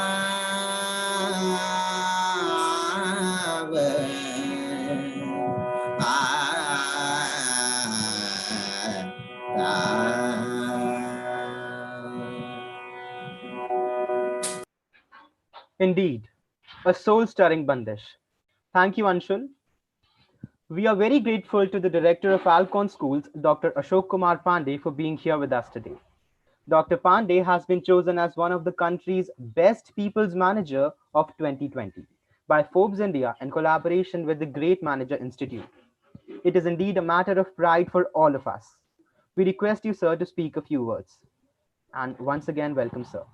Indeed, a soul-stirring bandish. Thank you, Anshul. We are very grateful to the director of Ahlcon Schools, Dr. Ashok Kumar Pandey, for being here with us today. Dr. Pandey has been chosen as one of the country's best people's manager of 2020 by Forbes India in collaboration with the Great Manager Institute. It is indeed a matter of pride for all of us. We request you, sir, to speak a few words. And once again, welcome, sir.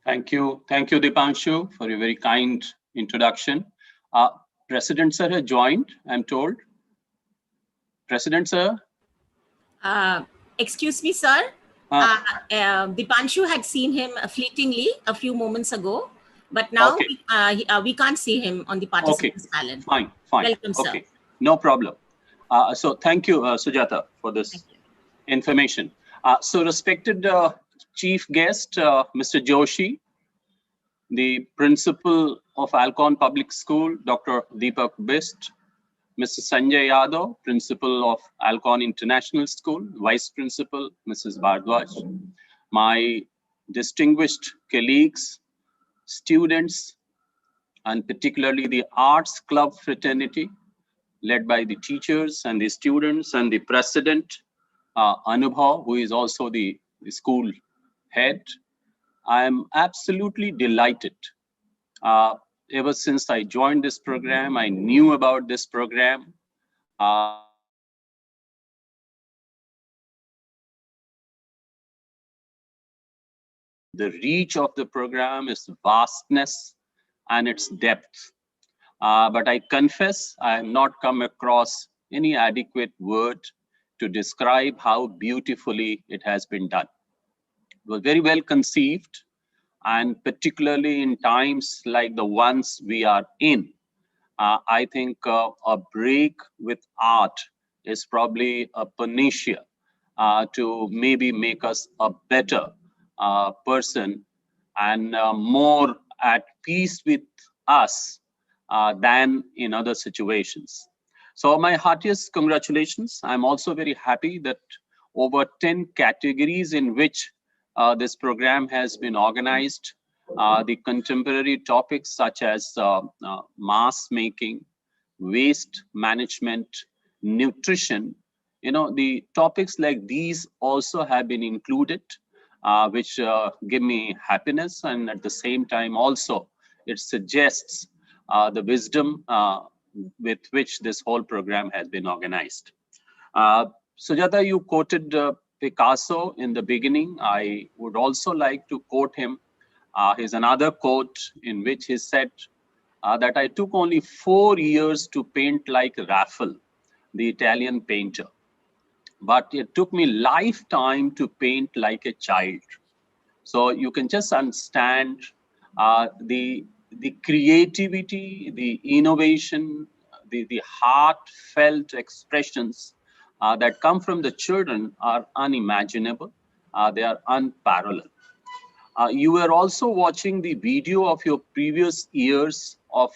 Thank you, Dipanshu, for your very kind introduction. President sir has joined, I'm told. President sir. Excuse me, sir. Dipanshu had seen him fleetingly a few moments ago, but now Okay. we can't see him on the participants panel. Fine. Welcome, sir. Okay, no problem. So thank you, Sujata, for this information. So respected chief guest, Mr. Joshi, the principal of Ahlcon Public School, Dr. Deepak Bist, Mr. Sanjay Yadav, principal of Ahlcon International School, vice principal, Mrs. Bhardwaj, my distinguished colleagues, students, and particularly the arts club fraternity, led by the teachers and the students and the president, Anubhav, who is also the school head. I am absolutely delighted. Ever since I joined this program, I knew about this program. The reach of the program is vastness and its depth. But I confess I have not come across any adequate word to describe how beautifully it has been done. It was very well conceived, and particularly in times like the ones we are in, I think a break with art is probably a panacea to maybe make us a better person and more at peace with us than in other situations. So my heartiest congratulations. I'm also very happy that over 10 categories in which this program has been organized, the contemporary topics such as mass making, waste management, nutrition, the topics like these also have been included, which give me happiness, and at the same time also it suggests the wisdom with which this whole program has been organized. Sujata, you quoted Picasso in the beginning. I would also like to quote him. Here's another quote in which he said that I took only 4 years to paint like Raphael, the Italian painter, but it took me lifetime to paint like a child. So you can just understand the creativity, the innovation, the heartfelt expressions that come from the children are unimaginable. They are unparalleled. You were also watching the video of your previous years of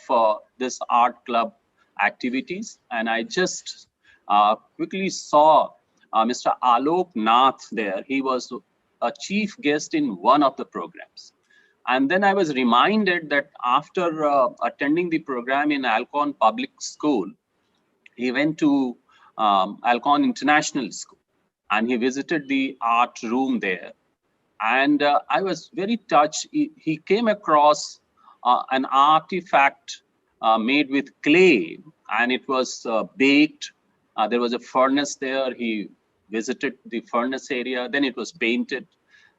this art club activities, and I just quickly saw Mr. Alok Nath there. He was a chief guest in one of the programs. And then I was reminded that after attending the program in Ahlcon Public School, he went to Ahlcon International School and he visited the art room there. And I was very touched. He came across an artifact made with clay, and it was baked. There was a furnace there. He visited the furnace area. Then it was painted.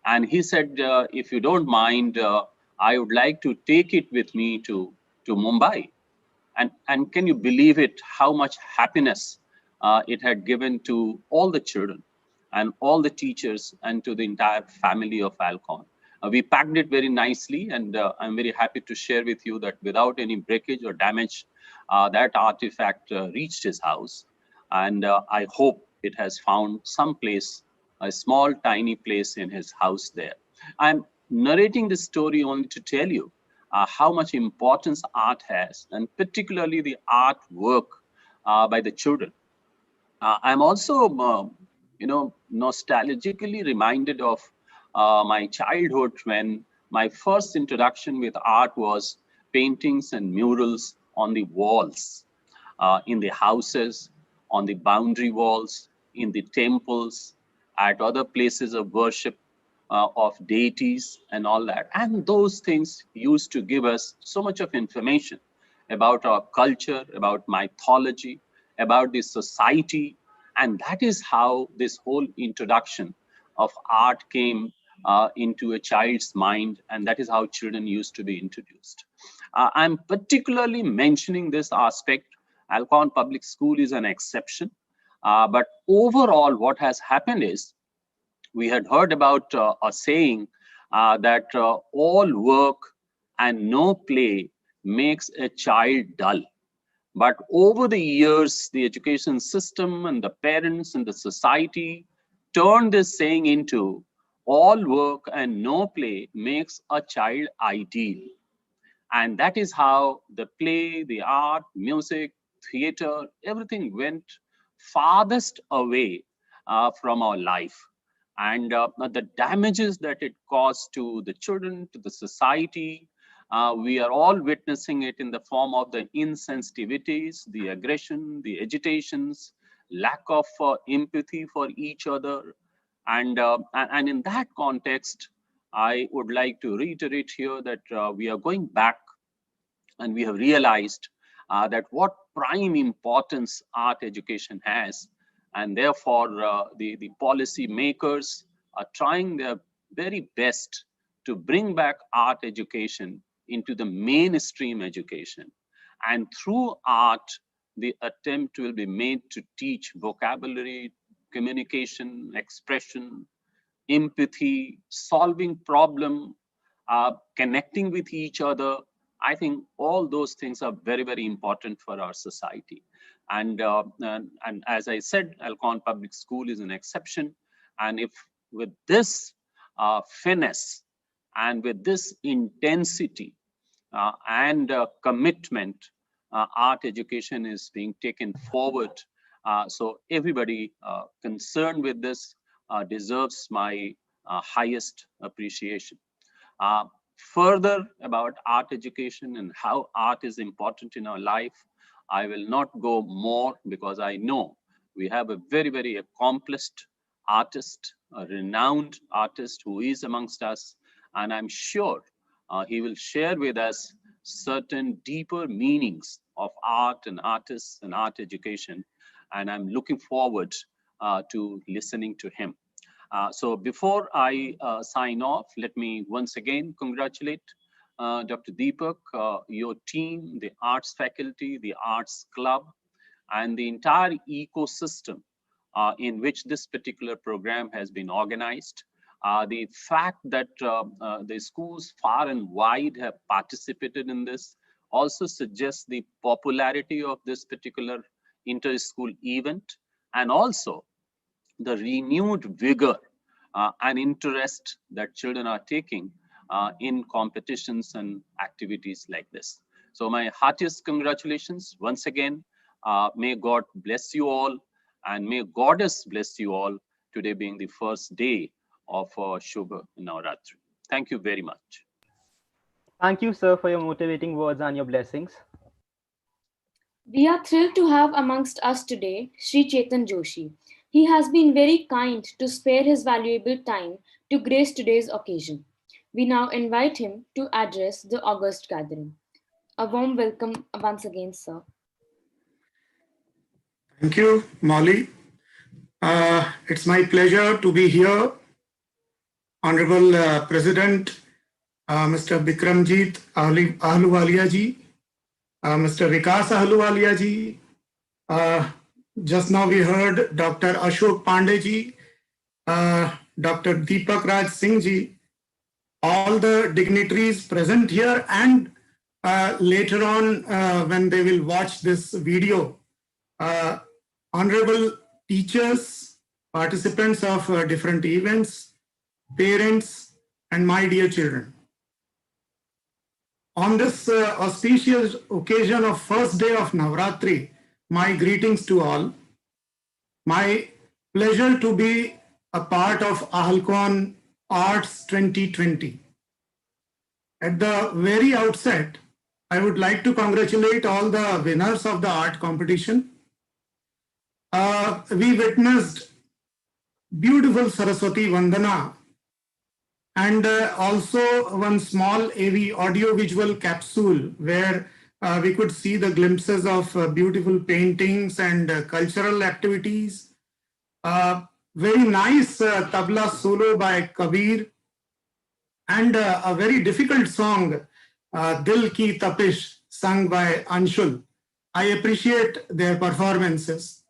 And he said, if you don't mind, I would like to take it with me to Mumbai. And can you believe it, how much happiness it had given to all the children and all the teachers and to the entire family of Ahlcon. We packed it very nicely, and I'm very happy to share with you that without any breakage or damage, that artifact reached his house. And I hope it has found some place, a small, tiny place in his house there. I'm narrating this story only to tell you how much importance art has, and particularly the artwork by the children. I'm also, nostalgically reminded of my childhood when my first introduction with art was paintings and murals on the walls, in the houses, on the boundary walls, in the temples, at other places of worship of deities and all that. And those things used to give us so much of information about our culture, about mythology, about the society. And that is how this whole introduction of art came into a child's mind. And that is how children used to be introduced. I'm particularly mentioning this aspect. Ahlcon Public School is an exception. But overall, what has happened is, we had heard about a saying that all work and no play makes a child dull. But over the years, the education system and the parents and the society turned this saying into all work and no play makes a child ideal. And that is how the play, the art, music, theater, everything went farthest away from our life. And the damages that it caused to the children, to the society, we are all witnessing it in the form of the insensitivities, the aggression, the agitations, lack of empathy for each other. And in that context, I would like to reiterate here that we are going back, and we have realized that what prime importance art education has. And therefore, the policy makers are trying their very best to bring back art education into the mainstream education. And through art, the attempt will be made to teach vocabulary, communication, expression, empathy, solving problem, connecting with each other. I think all those things are very, very important for our society. And as I said, Ahlcon Public School is an exception. And if with this finesse and with this intensity and commitment, art education is being taken forward. So everybody concerned with this deserves my highest appreciation. Further about art education and how art is important in our life, I will not go more because I know we have a very, very accomplished artist, a renowned artist who is amongst us. And I'm sure he will share with us certain deeper meanings of art and artists and art education. And I'm looking forward to listening to him. So before I sign off, let me once again congratulate Dr. Deepak, your team, the arts faculty, the arts club, and the entire ecosystem in which this particular program has been organized. The fact that the schools far and wide have participated in this also suggests the popularity of this particular inter-school event, and also the renewed vigor and interest that children are taking in competitions and activities like this. So my heartiest congratulations once again. May God bless you all, and may Goddess bless you all, today being the first day of Shubha Navaratri. Thank you very much. Thank you, sir, for your motivating words and your blessings. We are thrilled to have amongst us today Sri Chetan Joshi. He has been very kind to spare his valuable time to grace today's occasion. We now invite him to address the August gathering. A warm welcome once again, sir. Thank you, Molly. It's my pleasure to be here. Honorable President, Mr. Bikramjit Ahluwalia ji, Mr. Vikas Ahluwalia ji. Just now we heard Dr. Ashok Pandey ji, Dr. Deepak Raj Singh ji, all the dignitaries present here, and later on when they will watch this video, honorable teachers, participants of different events, parents, and my dear children. On this auspicious occasion of first day of Navratri, my greetings to all. My pleasure to be a part of Ahlcon Arts 2020. At the very outset, I would like to congratulate all the winners of the art competition. We witnessed beautiful Saraswati Vandana and also one small AV audio-visual capsule where we could see the glimpses of beautiful paintings and cultural activities. Very nice tabla solo by Kabir, and a very difficult song, Dil Ki Tapish, sung by Anshul. I appreciate their performances.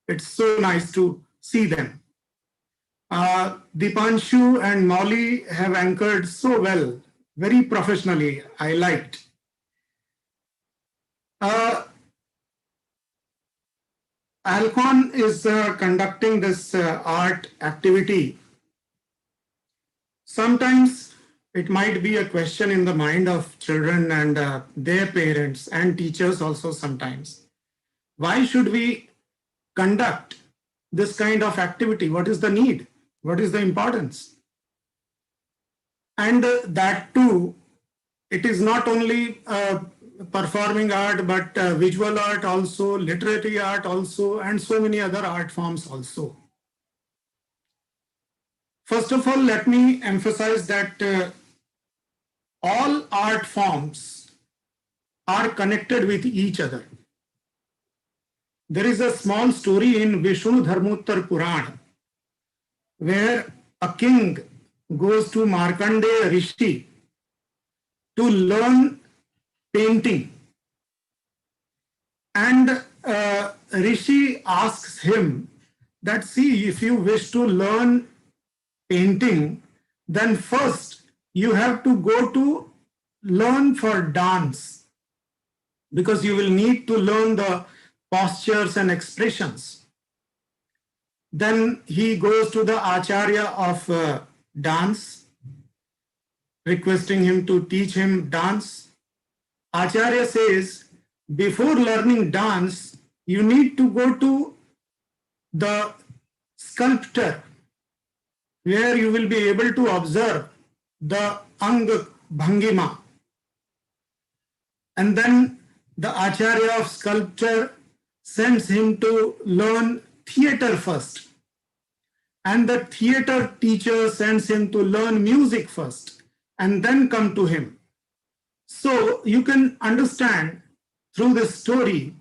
It's so nice to see them. Dipanshu and Molly have anchored so well, very professionally. I liked. Ahlcon is conducting this art activity. Sometimes it might be a question in the mind of children and their parents and teachers also sometimes. Why should we conduct this kind of activity? What is the need? What is the importance? And that too, it is not only performing art, but visual art also, literary art also, and so many other art forms also. First of all, let me emphasize that all art forms are connected with each other. There is a small story in Vishnu Dharmottar Puran where a king goes to Markandeya Rishi to learn painting. And Rishi asks him that, see, if you wish to learn painting, then first you have to go to learn for dance, because you will need to learn the postures and expressions. Then he goes to the Acharya of dance, requesting him to teach him dance. Acharya says, before learning dance, you need to go to the sculptor, where you will be able to observe the Ang Bhangima. And then the Acharya of sculpture sends him to learn theater first. And the theater teacher sends him to learn music first and then come to him. So you can understand through this story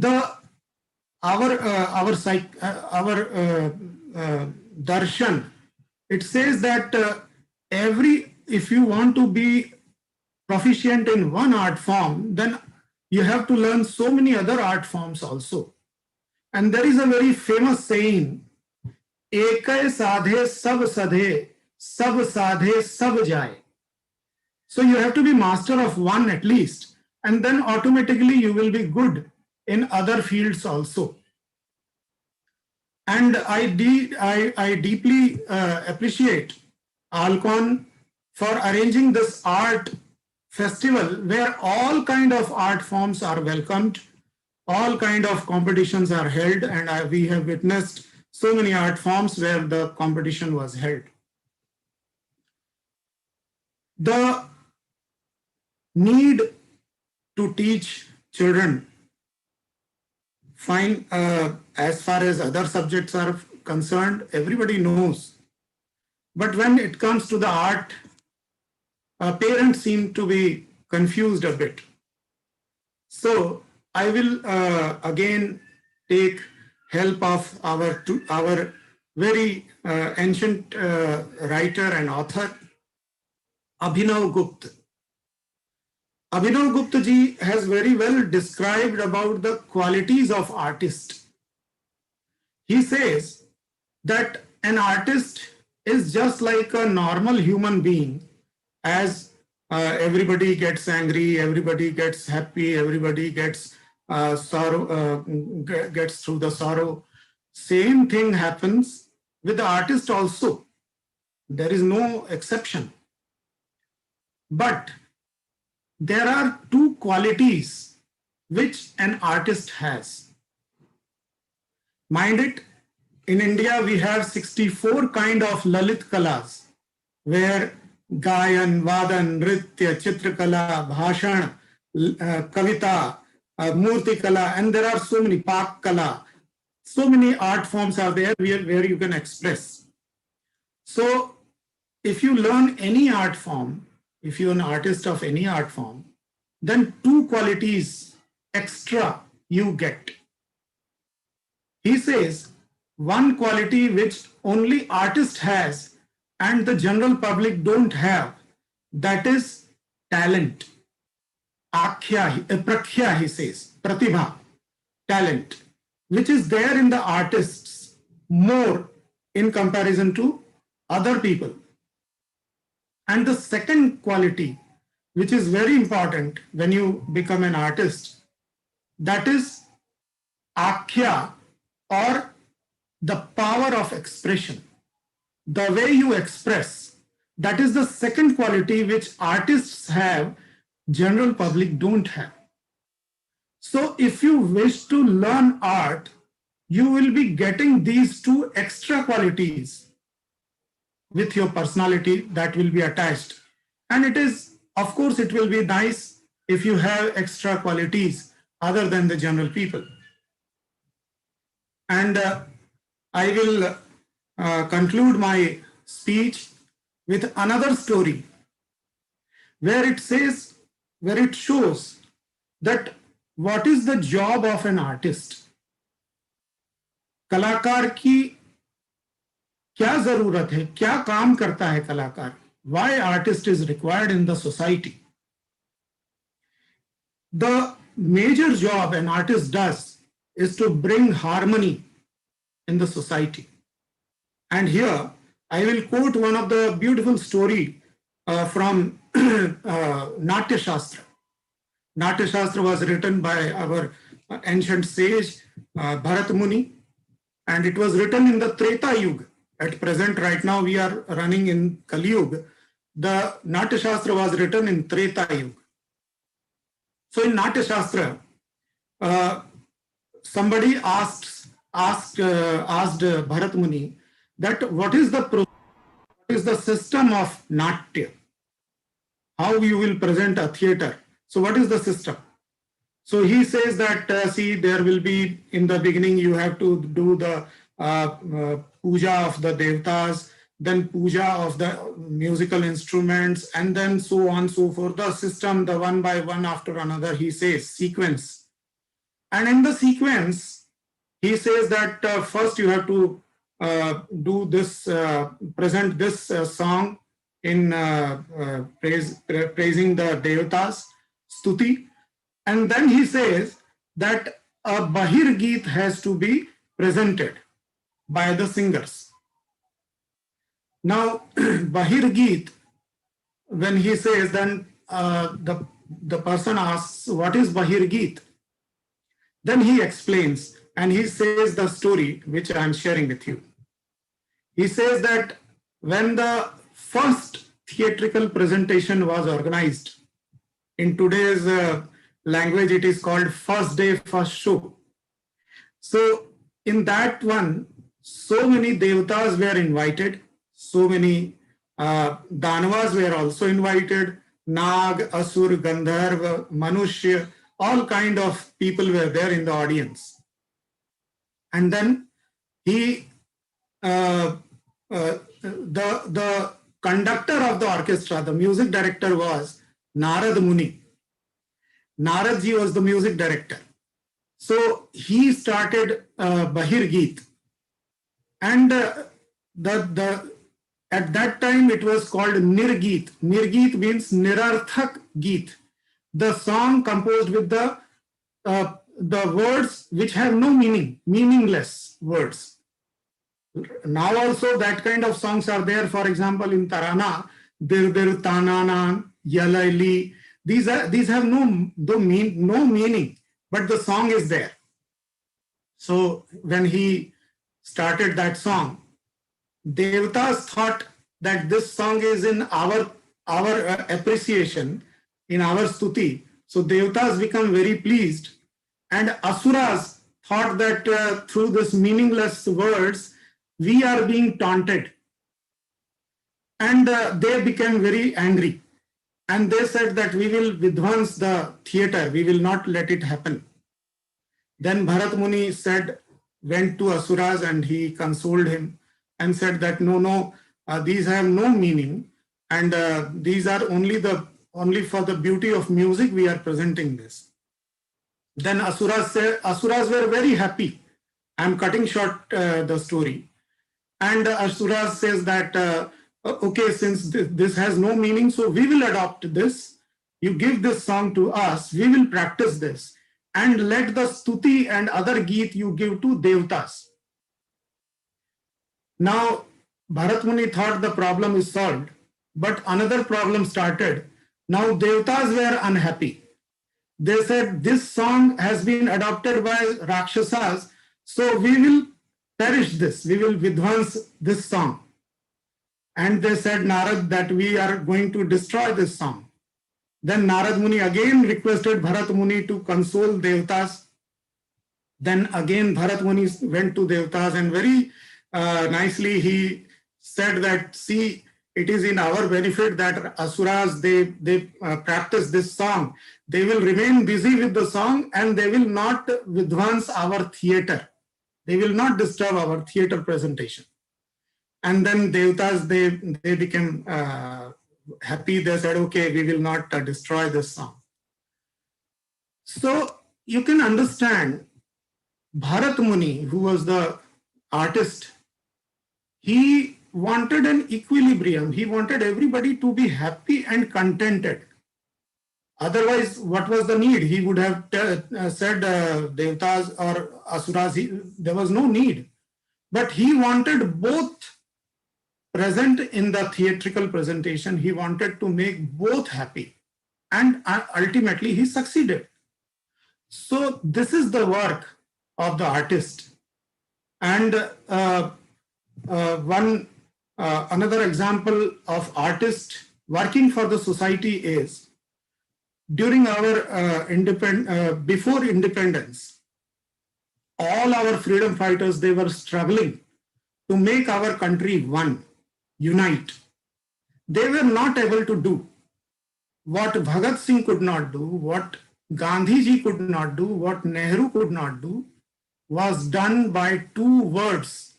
our darshan. It says that if you want to be proficient in one art form, then you have to learn so many other art forms also. And there is a very famous saying, Ekay sadhe sab sadhe, sab sadhe sab jaye. So you have to be master of one at least, and then automatically you will be good in other fields also. And I deeply appreciate Ahlcon for arranging this art festival where all kind of art forms are welcomed, all kind of competitions are held, and we have witnessed so many art forms where the competition was held. The need to teach children, fine, as far as other subjects are concerned, everybody knows. But when it comes to the art, parents seem to be confused a bit. So I will again take help of our very ancient writer and author, Abhinav Gupta. Abhinav Gupta ji has very well described about the qualities of artist. He says that an artist is just like a normal human being, as everybody gets angry, everybody gets happy, everybody gets sorrow, gets through the sorrow. Same thing happens with the artist also. There is no exception. But there are two qualities which an artist has. Mind it, in India we have 64 kind of Lalit Kalas, where Gayan, Vadan, Nritya, Chitrakala, Bhashan, Kavita, Murti Kala, and there are so many, Pak Kala. So many art forms are there where you can express. So if you learn any art form, if you're an artist of any art form, then two qualities extra you get. He says one quality which only artist has and the general public don't have, that is talent. Prakhya, he says, pratibha, talent, which is there in the artists more in comparison to other people. And the second quality, which is very important when you become an artist, that is akhya, or the power of expression. The way you express, that is the second quality which artists have, general public don't have. So if you wish to learn art, you will be getting these two extra qualities with your personality that will be attached. And it is, of course, it will be nice if you have extra qualities other than the general people. And I will conclude my speech with another story where it says, where it shows that what is the job of an artist. कलाकार की क्या जरूरत है, क्या काम करता है कलाकार? Why artist is required in the society? The major job an artist does is to bring harmony in the society. And here I will quote one of the beautiful story from Natya Shastra. Natya Shastra was written by our ancient sage Bharat Muni, and it was written in the Treta Yuga. At present, right now, we are running in Kali Yuga. The Natya Shastra was written in Treta Yuga. So in Natya Shastra, somebody asked Bharat Muni that what is the system of Natya? How you will present a theater? So what is the system? So he says that, see, there will be, in the beginning, you have to do the puja of the devtas, then puja of the musical instruments, and then so on, so forth. The system, the one by one after another, he says, sequence. And in the sequence, he says that first you have to do this, present this song in praising the devatas, stuti. And then he says that a Bahir Geet has to be presented by the singers. Now, Bahir Geet, when he says, then the person asks, what is Bahir Geet? Then he explains and he says the story which I am sharing with you. He says that when the first theatrical presentation was organized, in today's language, it is called first day, first show. So in that one, so many devatas were invited, so many Danavas were also invited, Nag, Asur, Gandharva, Manushya, all kind of people were there in the audience. And then he, the conductor of the orchestra, the music director was Narad Muni. Narad ji was the music director. So he started Bahir Geet. And at that time it was called Nirgeet. Nirgeet means Nirarthak Geet. The song composed with the words which have no meaning, meaningless words. Now also that kind of songs are there. For example, in Tarana, Dir Dir Tananan, Yalaili. These have no meaning, but the song is there. So when he started that song, Devatas thought that this song is in our appreciation, in our stuti. So Devatas become very pleased, and Asuras thought that through this meaningless words, we are being taunted. And they became very angry. And they said that we will vidvans the theater, we will not let it happen. Then Bharat Muni went to Asuras and he consoled him and said that no, these have no meaning, and these are only for the beauty of music we are presenting this. Then Asuras were very happy. I am cutting short the story. And Asuras says that, okay, since this has no meaning, so we will adopt this. You give this song to us, we will practice this. And let the stuti and other geet you give to devatas. Now, Bharat Muni thought the problem is solved, but another problem started. Now, devatas were unhappy. They said, this song has been adopted by Rakshasas, so we will perish this, we will vidvans this song. And they said, Narad, that we are going to destroy this song. Then Narad Muni again requested Bharat Muni to console devatas. Then again Bharat Muni went to devatas and very nicely he said that, see, it is in our benefit that Asuras, they practice this song. They will remain busy with the song and they will not vidvans our theater. They will not disturb our theater presentation. And then devatas, they became happy. They said, okay, we will not destroy this song. So you can understand Bharat Muni, who was the artist, he wanted an equilibrium. He wanted everybody to be happy and contented. Otherwise, what was the need? He would have said devatas or asuras, there was no need. But he wanted both present in the theatrical presentation. He wanted to make both happy. And ultimately, he succeeded. So this is the work of the artist. And another example of artist working for the society is during our before independence, all our freedom fighters, they were struggling to make our country one, unite. They were not able to do. what Bhagat Singh could not do, what Gandhi ji could not do, what Nehru could not do, was done by 2 words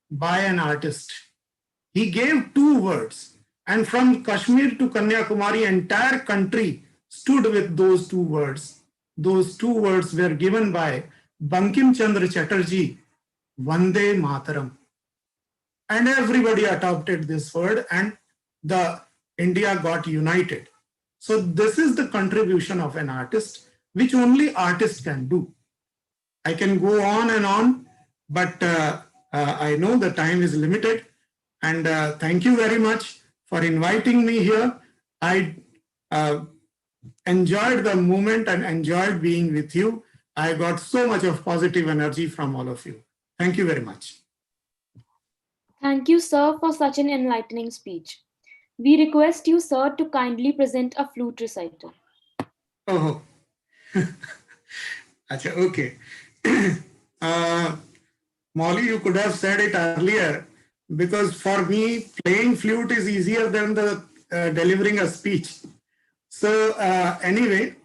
by an artist. He gave 2 words, and from Kashmir to Kanyakumari, entire country stood with those 2 words. Those 2 words were given by Bankim Chandra Chatterjee, Vande Mataram. And everybody adopted this word, and the India got united. So this is the contribution of an artist, which only artists can do. I can go on, but I know the time is limited. And thank you very much for inviting me here. I enjoyed the moment and enjoyed being with you. I got so much of positive energy from all of you. Thank you very much. Thank you, sir, for such an enlightening speech. We request you, sir, to kindly present a flute recital. Oh, Achha, okay. Molly, you could have said it earlier, because for me, playing flute is easier than the delivering a speech. So anyway,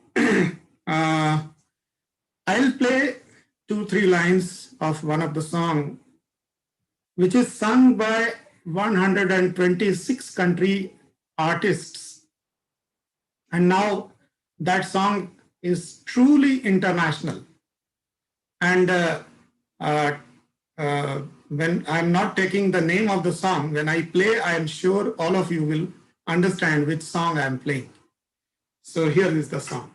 I'll play 2-3 lines of one of the song, which is sung by 126 country artists. And now that song is truly international. And when I'm not taking the name of the song, when I play, I am sure all of you will understand which song I'm playing. So here is the song.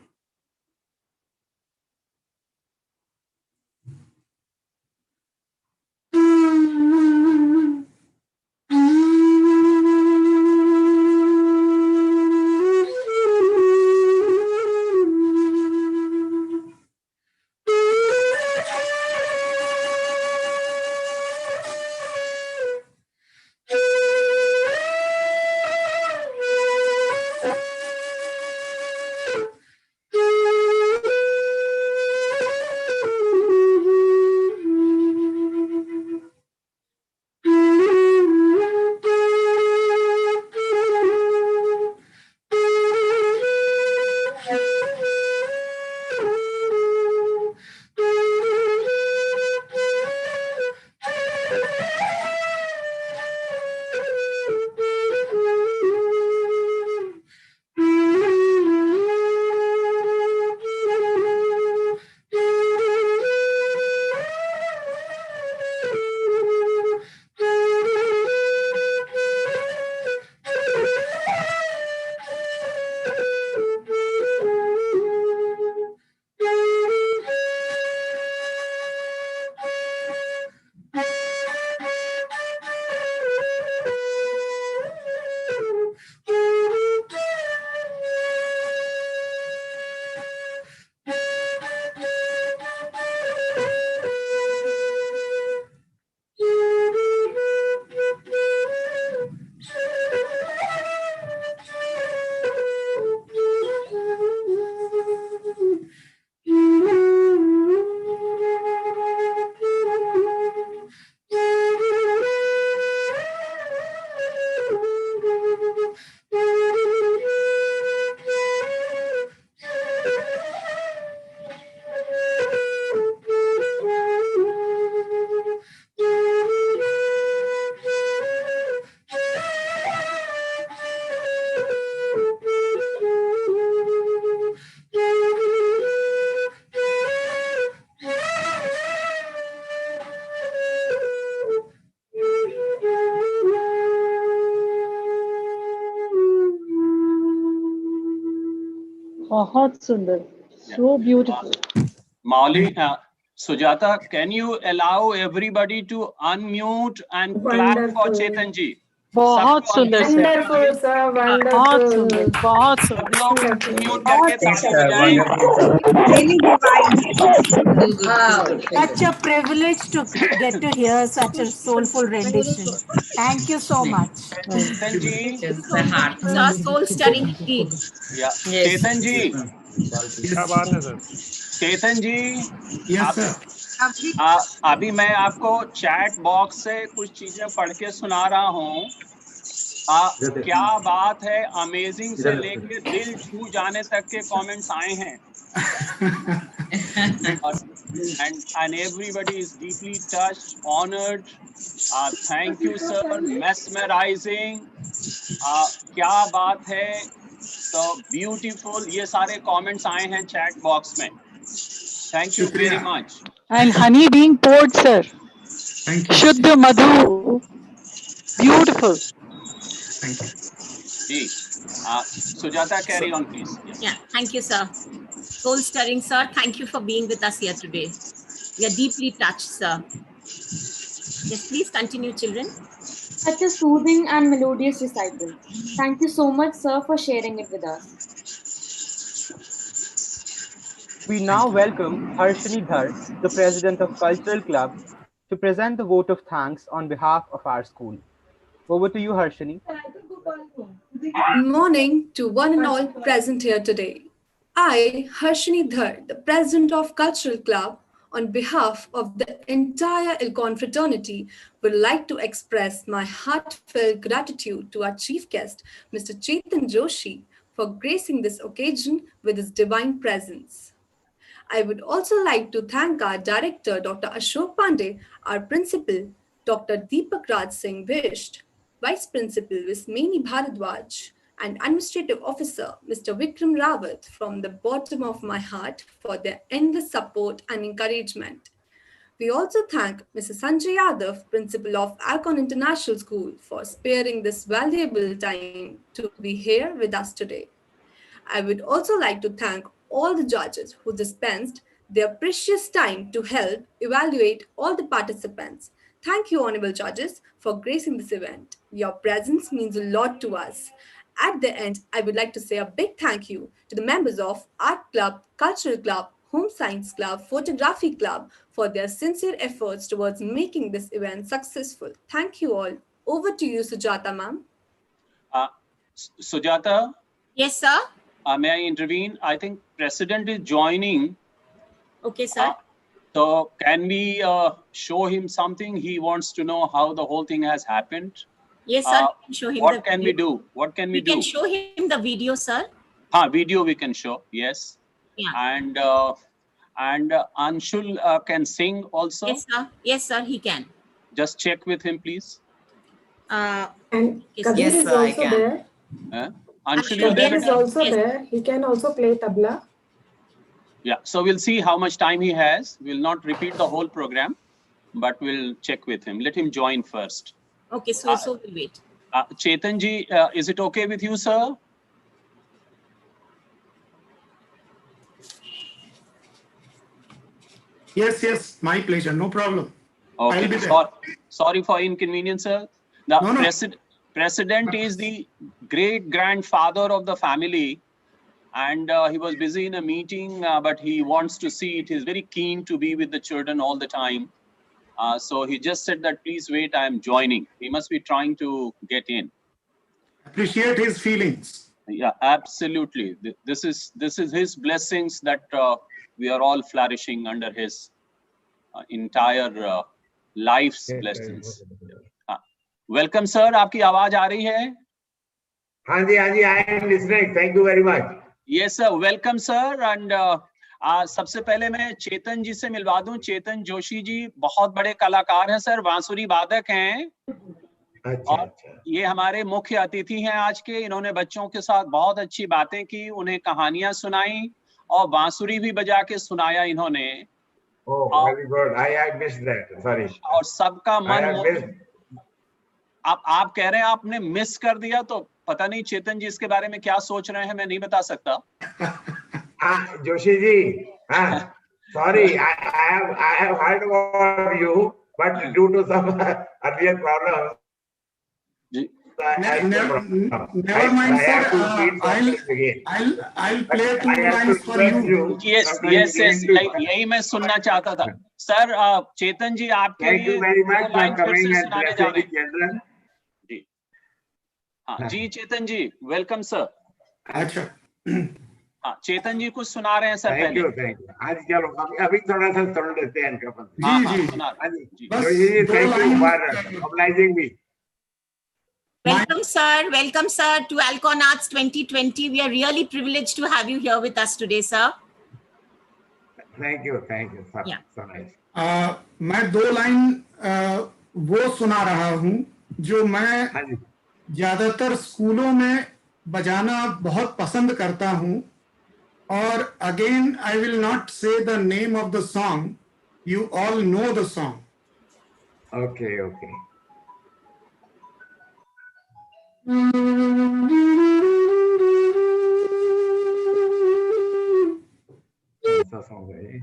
बहुत सुंदर, so beautiful. Mauli, Sujata, can you allow everybody to unmute and clap for Wonderful. Chetan ji? बहुत सुंदर sir, Wonderful, sir. बहुत सुंदर, Wonderful. बहुत सुंदर. सब लोग Wonderful. unmute करके ताली बजाएं. Really divine. Wow. Such a privilege to get to hear such a soulful rendition. Thank you so much. Chetan ji, Just the heart. It's our soul stirring indeed. yeah, Yes. Chetan ji, क्या बात है sir? चेतन जी, Yes, sir. अभी मैं आपको chat box से कुछ चीजें पढ़ के सुना रहा हूँ. क्या बात है, अमेजिंग से लेके दिल छू जाने तक के कमेंट्स आए हैं. and everybody is deeply touched, honored. Thank you sir, mesmerizing. क्या बात है, so beautiful. ये सारे comments आए हैं chat box में. Thank you very much. And honey being poured, sir. Thank you. Shuddha Madhu. Beautiful. Thank you. Ji, Sujata, carry on please. Yes. Yeah, thank you, sir. Soul stirring, sir. Thank you for being with us here today. We are deeply touched, sir. Yes, please continue, children. Such a soothing and melodious recital. Thank you so much, sir, for sharing it with us. We now welcome Harshini Dhar, the president of Cultural Club, to present the vote of thanks on behalf of our school. Over to you, Harshini. Good morning to one and all present here today. I, Harshini Dhar, the president of Cultural Club, on behalf of the entire Ahlcon fraternity, would like to express my heartfelt gratitude to our chief guest, Mr. Chetan Joshi, for gracing this occasion with his divine presence. I would also like to thank our director, Dr. Ashok Pandey, our principal, Dr. Deepak Raj Singh Visht, Vice Principal Ms. Meni Bharadwaj, and Administrative Officer Mr. Vikram Rawat from the bottom of my heart for their endless support and encouragement. We also thank Mr. Sanjay Yadav, Principal of Ahlcon International School, for sparing this valuable time to be here with us today. I would also like to thank all the judges who dispensed their precious time to help evaluate all the participants. Thank you, honorable judges, for gracing this event. Your presence means a lot to us. At the end, I would like to say a big thank you to the members of Art Club, Cultural Club, Home Science Club, Photography Club for their sincere efforts towards making this event successful. Thank you all. Over to you, Sujata ma'am. Sujata? Yes, sir. May I intervene? I think President is joining. Okay, sir. So can we show him something? He wants to know how the whole thing has happened. Yes, sir. We can show him what the can video. we do? What can we do? We can show him the video, sir. Video we can show. Yes. Yeah. And Anshul can sing also. Yes, sir. Yes, sir. He can. Just check with him, please. And yes, Kabir yes, is sir, I also can. there. Anshul, you Kabir there? is also Yes. there. He can also play tabla. Yeah. So we'll see how much time he has. We'll not repeat the whole program, but we'll check with him. Let him join first. Okay, so we'll wait. Chetan ji, is it okay with you, sir? Yes, my pleasure. No problem. Okay. I'll be there. Sorry for inconvenience, sir. The president is the great grandfather of the family, and he was busy in a meeting, but he wants to see it. He's very keen to be with the children all the time. So he just said that, please wait, I am joining. He must be trying to get in. Appreciate his feelings. Yeah, absolutely. This is his blessings that we are all flourishing under his entire life's blessings. Welcome, sir. आपकी आवाज आ रही है? हाँ जी, I am listening. Thank you very much. Yes, sir. Welcome, sir. And सबसे पहले मैं चेतन जी से मिलवा दूं. चेतन जोशी जी बहुत बड़े कलाकार हैं सर, बांसुरी वादक हैं. और ये हमारे मुख्य अतिथि हैं आज के. इन्होंने बच्चों के साथ बहुत अच्छी बातें की, उन्हें कहानियां सुनाई और बांसुरी भी बजा के सुनाया इन्होंने. Oh, very good. I missed that. Sorry. और सबका मन आप कह रहे हैं आपने मिस कर दिया, तो पता नहीं चेतन जी इसके बारे में क्या सोच रहे हैं, मैं नहीं बता सकता. Joshi ji, sorry, I have heard about you, but due to some earlier problems, Never mind, sir. I'll play 2 lines for you. Yes. यही मैं सुनना चाहता था. सर, चेतन जी आपके लिए 2 लाइन फिर से सुनाने जा रहे हैं. जी. हाँ जी, चेतन जी, वेलकम सर. अच्छा. हाँ, चेतन जी कुछ सुना रहे हैं सर. Thank you. आज चलो अभी थोड़ा सा सुन लेते हैं इनका. जी. Thank you for obliging me. Welcome, sir. Welcome, sir, to Ahlcon Arts 2020. We are really privileged to have you here with us today, sir. Thank you. So, Yeah. so nice. मैं 2 line वो सुना रहा हूँ जो मैं ज्यादातर स्कूलों में बजाना बहुत पसंद करता हूँ और अगेन आई विल नॉट से the name of the song, you all know the song. Okay. कौन सा song है ये?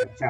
अच्छा.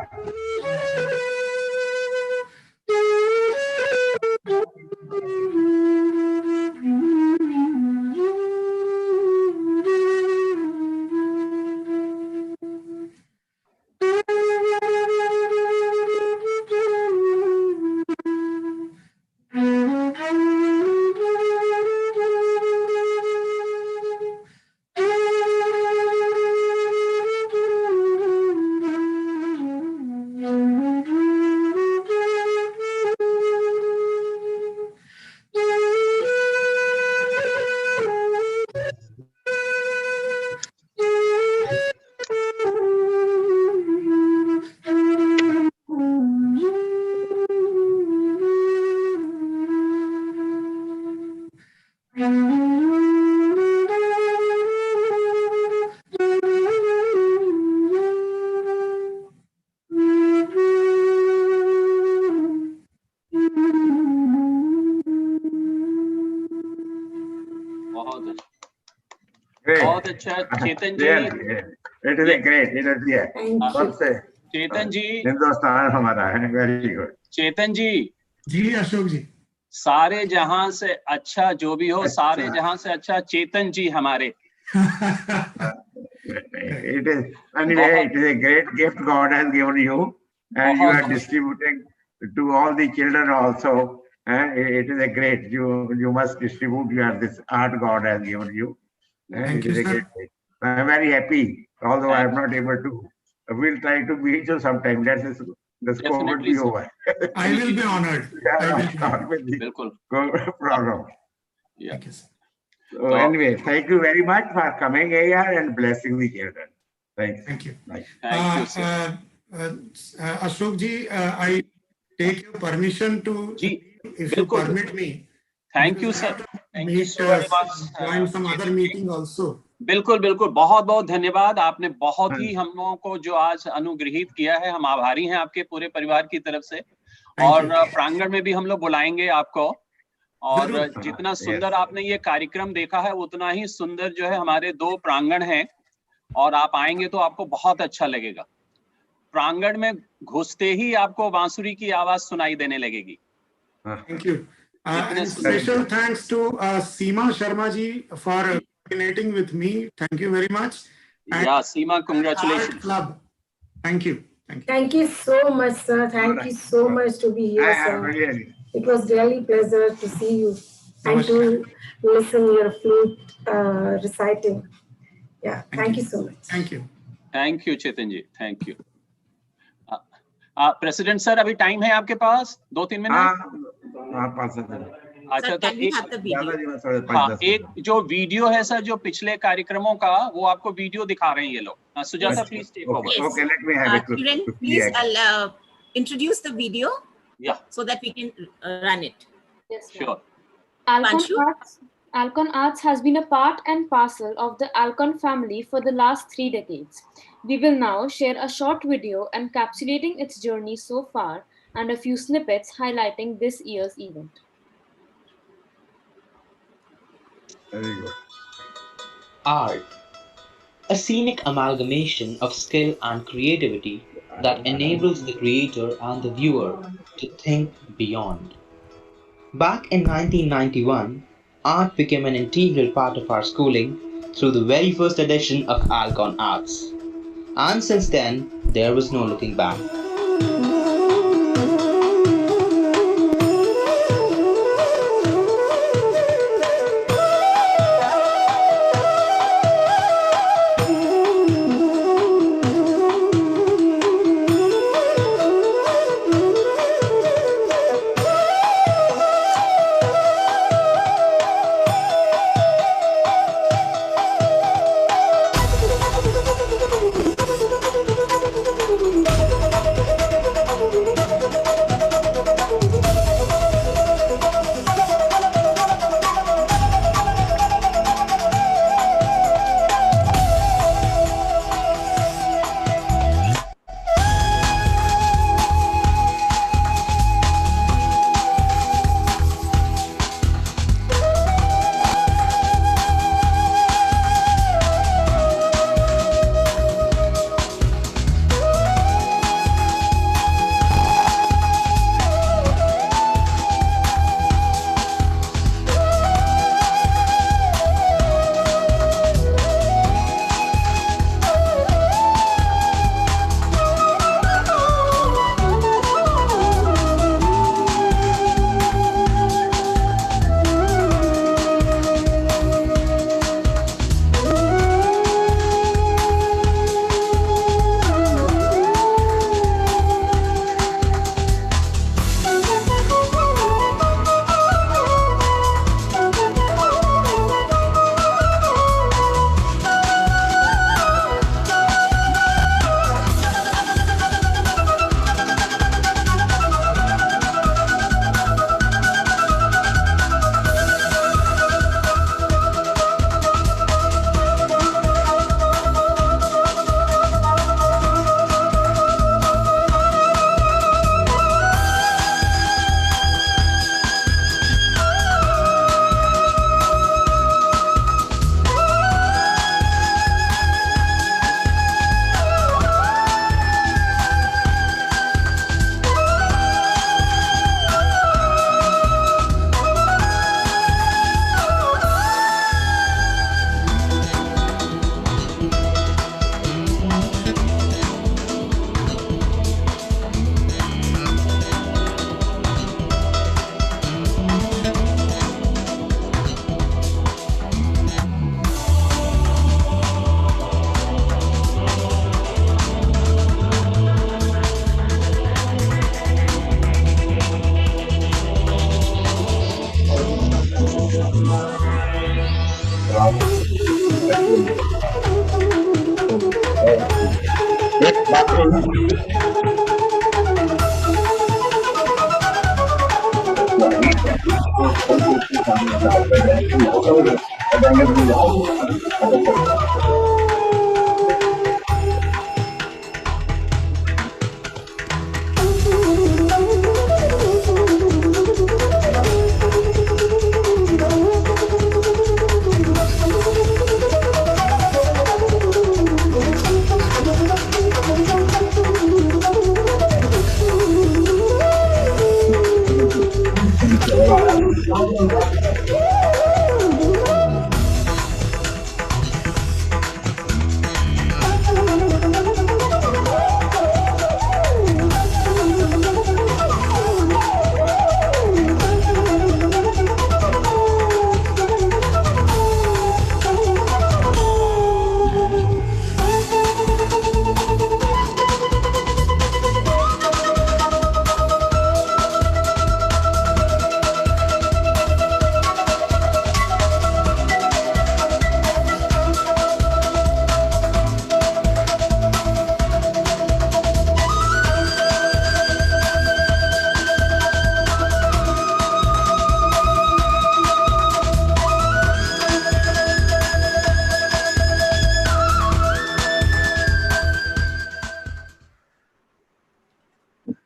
बहुत अच्छा चेतन जी. It is a great. It is सबसे चेतन जी, हिंदुस्तान हमारा है. Very good. चेतन जी. जी अशोक जी. सारे जहां से अच्छा जो भी हो, सारे जहां से अच्छा चेतन जी हमारे. It is anyway. It is a great gift God has given you, and you are distributing to all the children also. It is a great. You must distribute this art God has given you. It is a great thing. I am very happy, although I am not able to. We'll try to meet you sometime. The score will be over. I will be honored. No problem. Yeah. Thank you, sir. So anyway, thank you very much for coming here and blessing the children. Thank you. Thank you, sir. Ashok ji, I take your permission to, if you permit me. Thank you, sir. Thank you so very much. Join some other meeting also. बिल्कुल बिल्कुल, बहुत बहुत धन्यवाद. आपने बहुत ही हम लोगों को जो आज अनुग्रहित किया है, हम आभारी हैं आपके पूरे परिवार की तरफ से. और प्रांगण में भी हम लोग बुलाएंगे आपको. और जितना सुंदर आपने ये कार्यक्रम देखा है, उतना ही सुंदर जो है हमारे 2 प्रांगण हैं. और आप आएंगे तो आपको बहुत अच्छा लगेगा. प्रांगण में घुसते ही आपको बांसुरी की आवाज सुनाई देने लगेगी. Thank you. And special thanks to Seema Sharma ji for coordinating with me. Thank you very much. Yeah, Seema, congratulations. Art Club. Thank you. Thank you so much, sir. Thank you so much to be here, sir. It was really pleasure to see you and to listen your flute reciting. Yeah, thank you so much. Thank you. Thank you, Chetan ji. Thank you. President sir, अभी time है आपके पास 2-3 minute? अच्छा, तो एक जो video है sir, जो पिछले कार्यक्रमों का, वो आपको वीडियो दिखा रहे हैं ये लोग. Sujata, please take over. Okay, let me have it. Kiran, please introduce the video. Yeah. So that we can run it. Yes, sure. Ahlcon Arts has been a part and parcel of the Ahlcon family for the last 3 decades. We will now share a short video encapsulating its journey so far and a few snippets highlighting this year's event. Very good. Art, a scenic amalgamation of skill and creativity that enables the creator and the viewer to think beyond. Back in 1991, art became an integral part of our schooling through the very first edition of Ahlcon Arts. And since then, there was no looking back.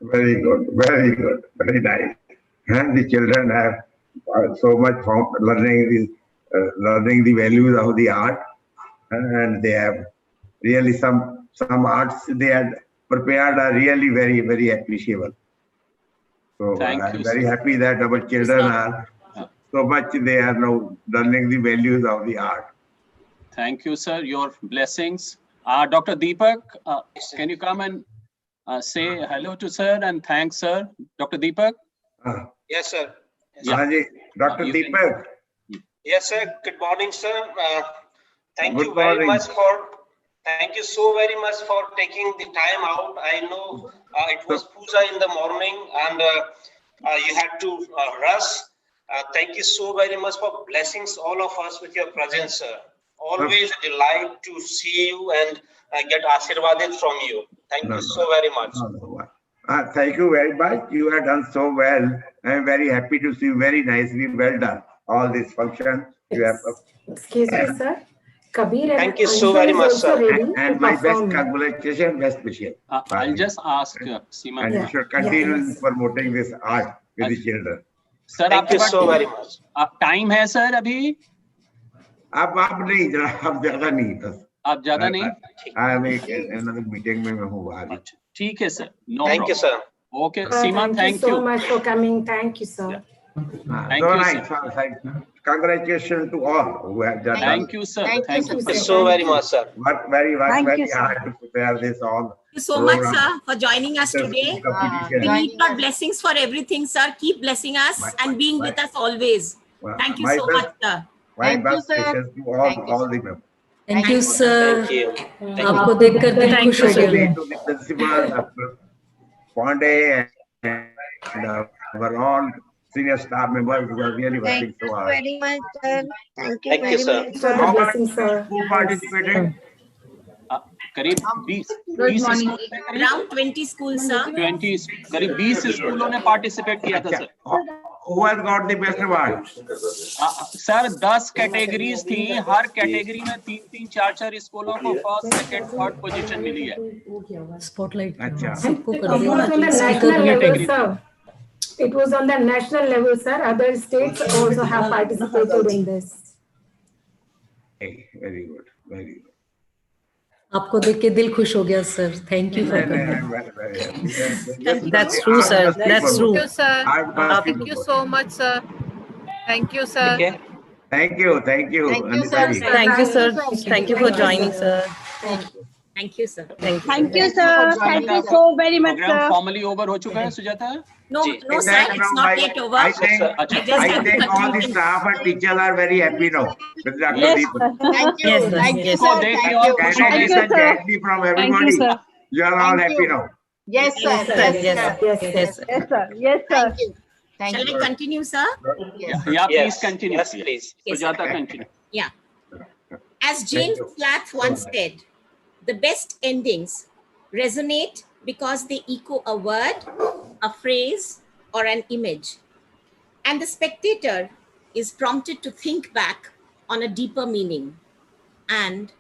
Very good, very nice. And the children have so much from learning the values of the art, and they have really some arts they had prepared are really very appreciable. So I'm very happy that our children are so much they are now learning the values of the art. Thank you, sir. Your blessings. Dr. Deepak, can you come and say hello to sir and thanks, sir? Dr. Deepak? Yes, sir. Yeah. Dr. Deepak. Yes, sir. Good morning, sir. Thank Good you very morning. much thank you so very much for taking the time out. I know it was puja in the morning and you had to rush. Thank you so very much for blessings all of us with your presence, sir. Always a delight to see you and get ashirwaded from you. Thank you so very much. Thank you very much. You have done so well. I am very happy to see you. Very nicely, well done. All this function you have. Excuse me, sir. Kabir and Thank you so Anshu very is much, also sir. ready And to my best perform. congratulations, best wishes. I'll just ask Seema. And you should continue in promoting this art with the children. Sir, Thank you so very much. Time है sir अभी? अब नहीं जरा, अब ज्यादा नहीं बस. अब ज्यादा नहीं? another meeting में मैं हूँ बाहर. ठीक है sir. No Thank you, sir. Okay, Seema, Thank you so much for coming. Thank you, sir. Thank so you, nice. sir. Congratulations to all who have done. Thank you, sir. Thank you so very much, sir. Work very Thank you, sir. hard to prepare this all. Thank you so much, sir, for joining us today. Competition. We need your blessings for everything, sir. Keep blessing us and being with us always. Thank you so much, sir. My best wishes to all the members. Thank you, sir. Thank you. आपको देखकर दिल खुश हो गया. To the principal, Pandey, and our all senior staff members who are really working so hard. Very much, sir. Thank you Thank you, very sir. much. For the blessings, sir. Who participated? करीब 20 morning. Around 20 schools, sir. 20 करीब 20 स्कूलों ने participate किया था sir. Who has got the best award? Sir 10 categories थी. हर category में 3-3, 4-4 स्कूलों को फर्स्ट, सेकंड, थर्ड पोजीशन मिली है. स्पॉटलाइट. अच्छा. सबको कर It was on the national level, sir. It was on the national level, sir. Other states also have participated in this. Very good. Very good. आपको देख के दिल खुश हो गया, sir. Thank you for coming. That's true, sir. That's true. Thank you, sir. Thank you so much, sir. Thank you, sir. Okay. Thank you. Thank you, sir. Anitari. Thank you, sir. Thank you for joining, sir. Thank you, sir. Thank you, sir. Thank you so very much, programme sir. Formally over हो चुका है Sujata? No, no, sir. It's not yet over. I think all the staff and teachers are very happy now with Dr. Yes, Deepak. sir. Thank you. Yes, sir. Thank you, Yes. sir. देखिए Thank और you. खुश हो Thank Congratulations you, and sir. gently from Thank you, everybody. sir. You are all Thank happy you. now. Yes, sir. Yes, sir. Yes, Yes, sir. sir. Yes, Yes, sir. Yes, sir. Yes, sir. Thank you. Thank Shall you. I continue, sir? Yes. Yeah, please Yes. continue. Yes, please. Sujata continue. Yeah. As James Plath once said, the best endings resonate because they echo a word, a phrase, or an image. And the spectator is prompted to think back on a deeper meaning. And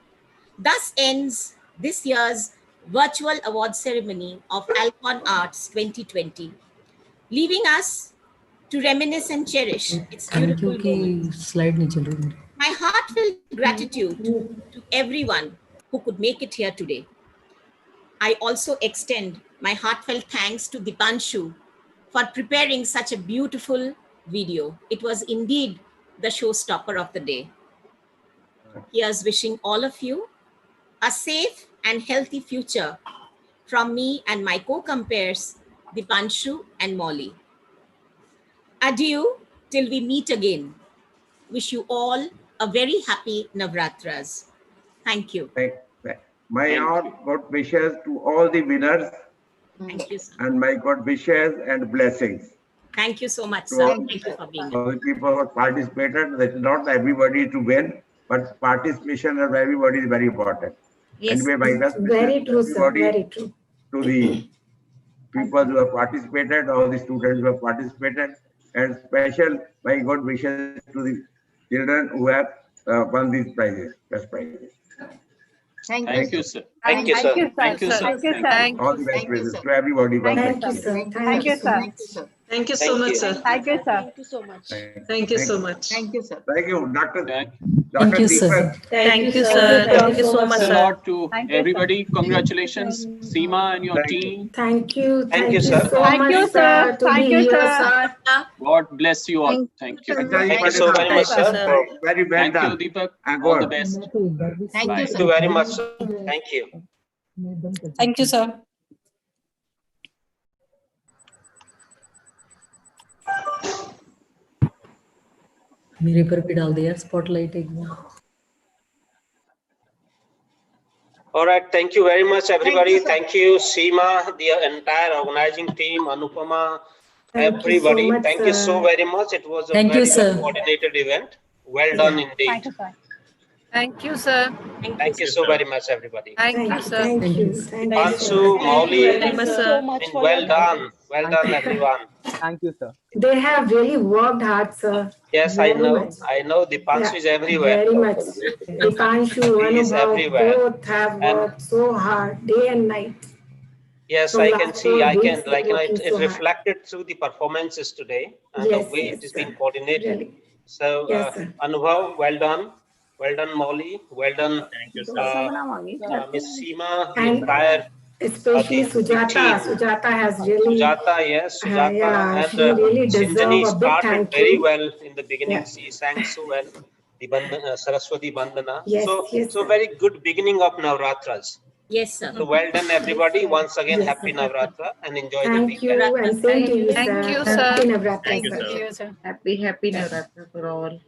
thus ends this year's virtual award ceremony of Ahlcon Arts 2020, leaving us to reminisce and cherish its beautiful moments. Slide नहीं चल रही. My heartfelt gratitude to everyone who could make it here today. I also extend my heartfelt thanks to Dipanshu for preparing such a beautiful video. It was indeed the showstopper of the day. Here's wishing all of you a safe and healthy future from me and my co-compares Dipanshu and Molly. Adieu till we meet again. Wish you all a very happy Navratras. Thank you. My all good wishes to all the winners. Thank you, sir. And my good wishes and blessings. Thank you so much, To sir. all Thank you for being here. all the people who participated. That not everybody to win, but participation of everybody is very important. Yes. Anyway, my best Very wishes to true, sir. everybody, Very true. to the people who have participated, all the students who have participated, and special my good wishes to the children who have won these prizes, best prizes. Thank you, sir. Thank you, sir. Thank you, sir. Thank you, sir. All the best wishes to everybody. Thank Thank you, sir. Thank you, sir. Thank you so much, sir. Thank you, sir. Thank you so much. Thank you so much. Thank you, sir. Thank you, Dr. Thank Dr. you, sir. Deepak. Thank you, sir. sir. Thank Thank you so much, Thanks a sir. lot to Thank you, sir. everybody. Congratulations, Seema and your Thank you. team. Thank you. Thank you, Thank you sir. so Thank much, you, sir. to Thank be you, here, sir. sir. God bless you all. Thank Thank you. you. Thank Thank you so very much, Thank you, sir. sir. Very well Thank you, done. Deepak. Go All the on. best. Thank you, Thank sir. you very much, sir. Thank you. Thank you, sir. मेरे पर भी डाल दिया spotlight एक बार. All right. Thank you very much, everybody. sir. Thank you, Seema, the entire organizing team, Anupama, Thank you so everybody. much, Thank you so sir. very much. It was a Thank you, very well sir. coordinated event. Well done Thank indeed. you, sir. Thank you, sir. Thank you so very much, everybody. Thank you, sir. Thank Thank you. you, sir. Thank you, Pansu, sir. Thank you Mauli, very much, sir. so I much mean, for well your done. Well done, everyone. Thank you, sir. They have really worked hard, sir. Yes, I Very know. much. I know the Pansu Yeah, is everywhere. very much. Dipanshu, He is Anubhav, everywhere. both have And worked so hard, day and night. yes, From I can last see, 4 I can, weeks, they're like, working it so hard. reflected through the performances today and the Yes, way it yes, is sir. being coordinated. Really. So, Yes, sir. Anubhav, well done. Well done, Molly. Well done, Thank you, Miss Seema, the And entire especially the Sujata. team. Sujata has really, Sujata, yes, Sujata. yeah, And she really Sinjani deserve a big started thank very you. well in the beginning. Yeah. She sang so well, the Saraswati Bandana. Yes, yes, So sir. very good beginning of Navratras. Yes, sir. So well done, everybody. Once again, Yes. happy Navratra and enjoy the Thank weekend. you, and same to you, Thank sir. you, Happy sir. Navratri, Thank you, sir. sir. sir. Happy Navratri for all.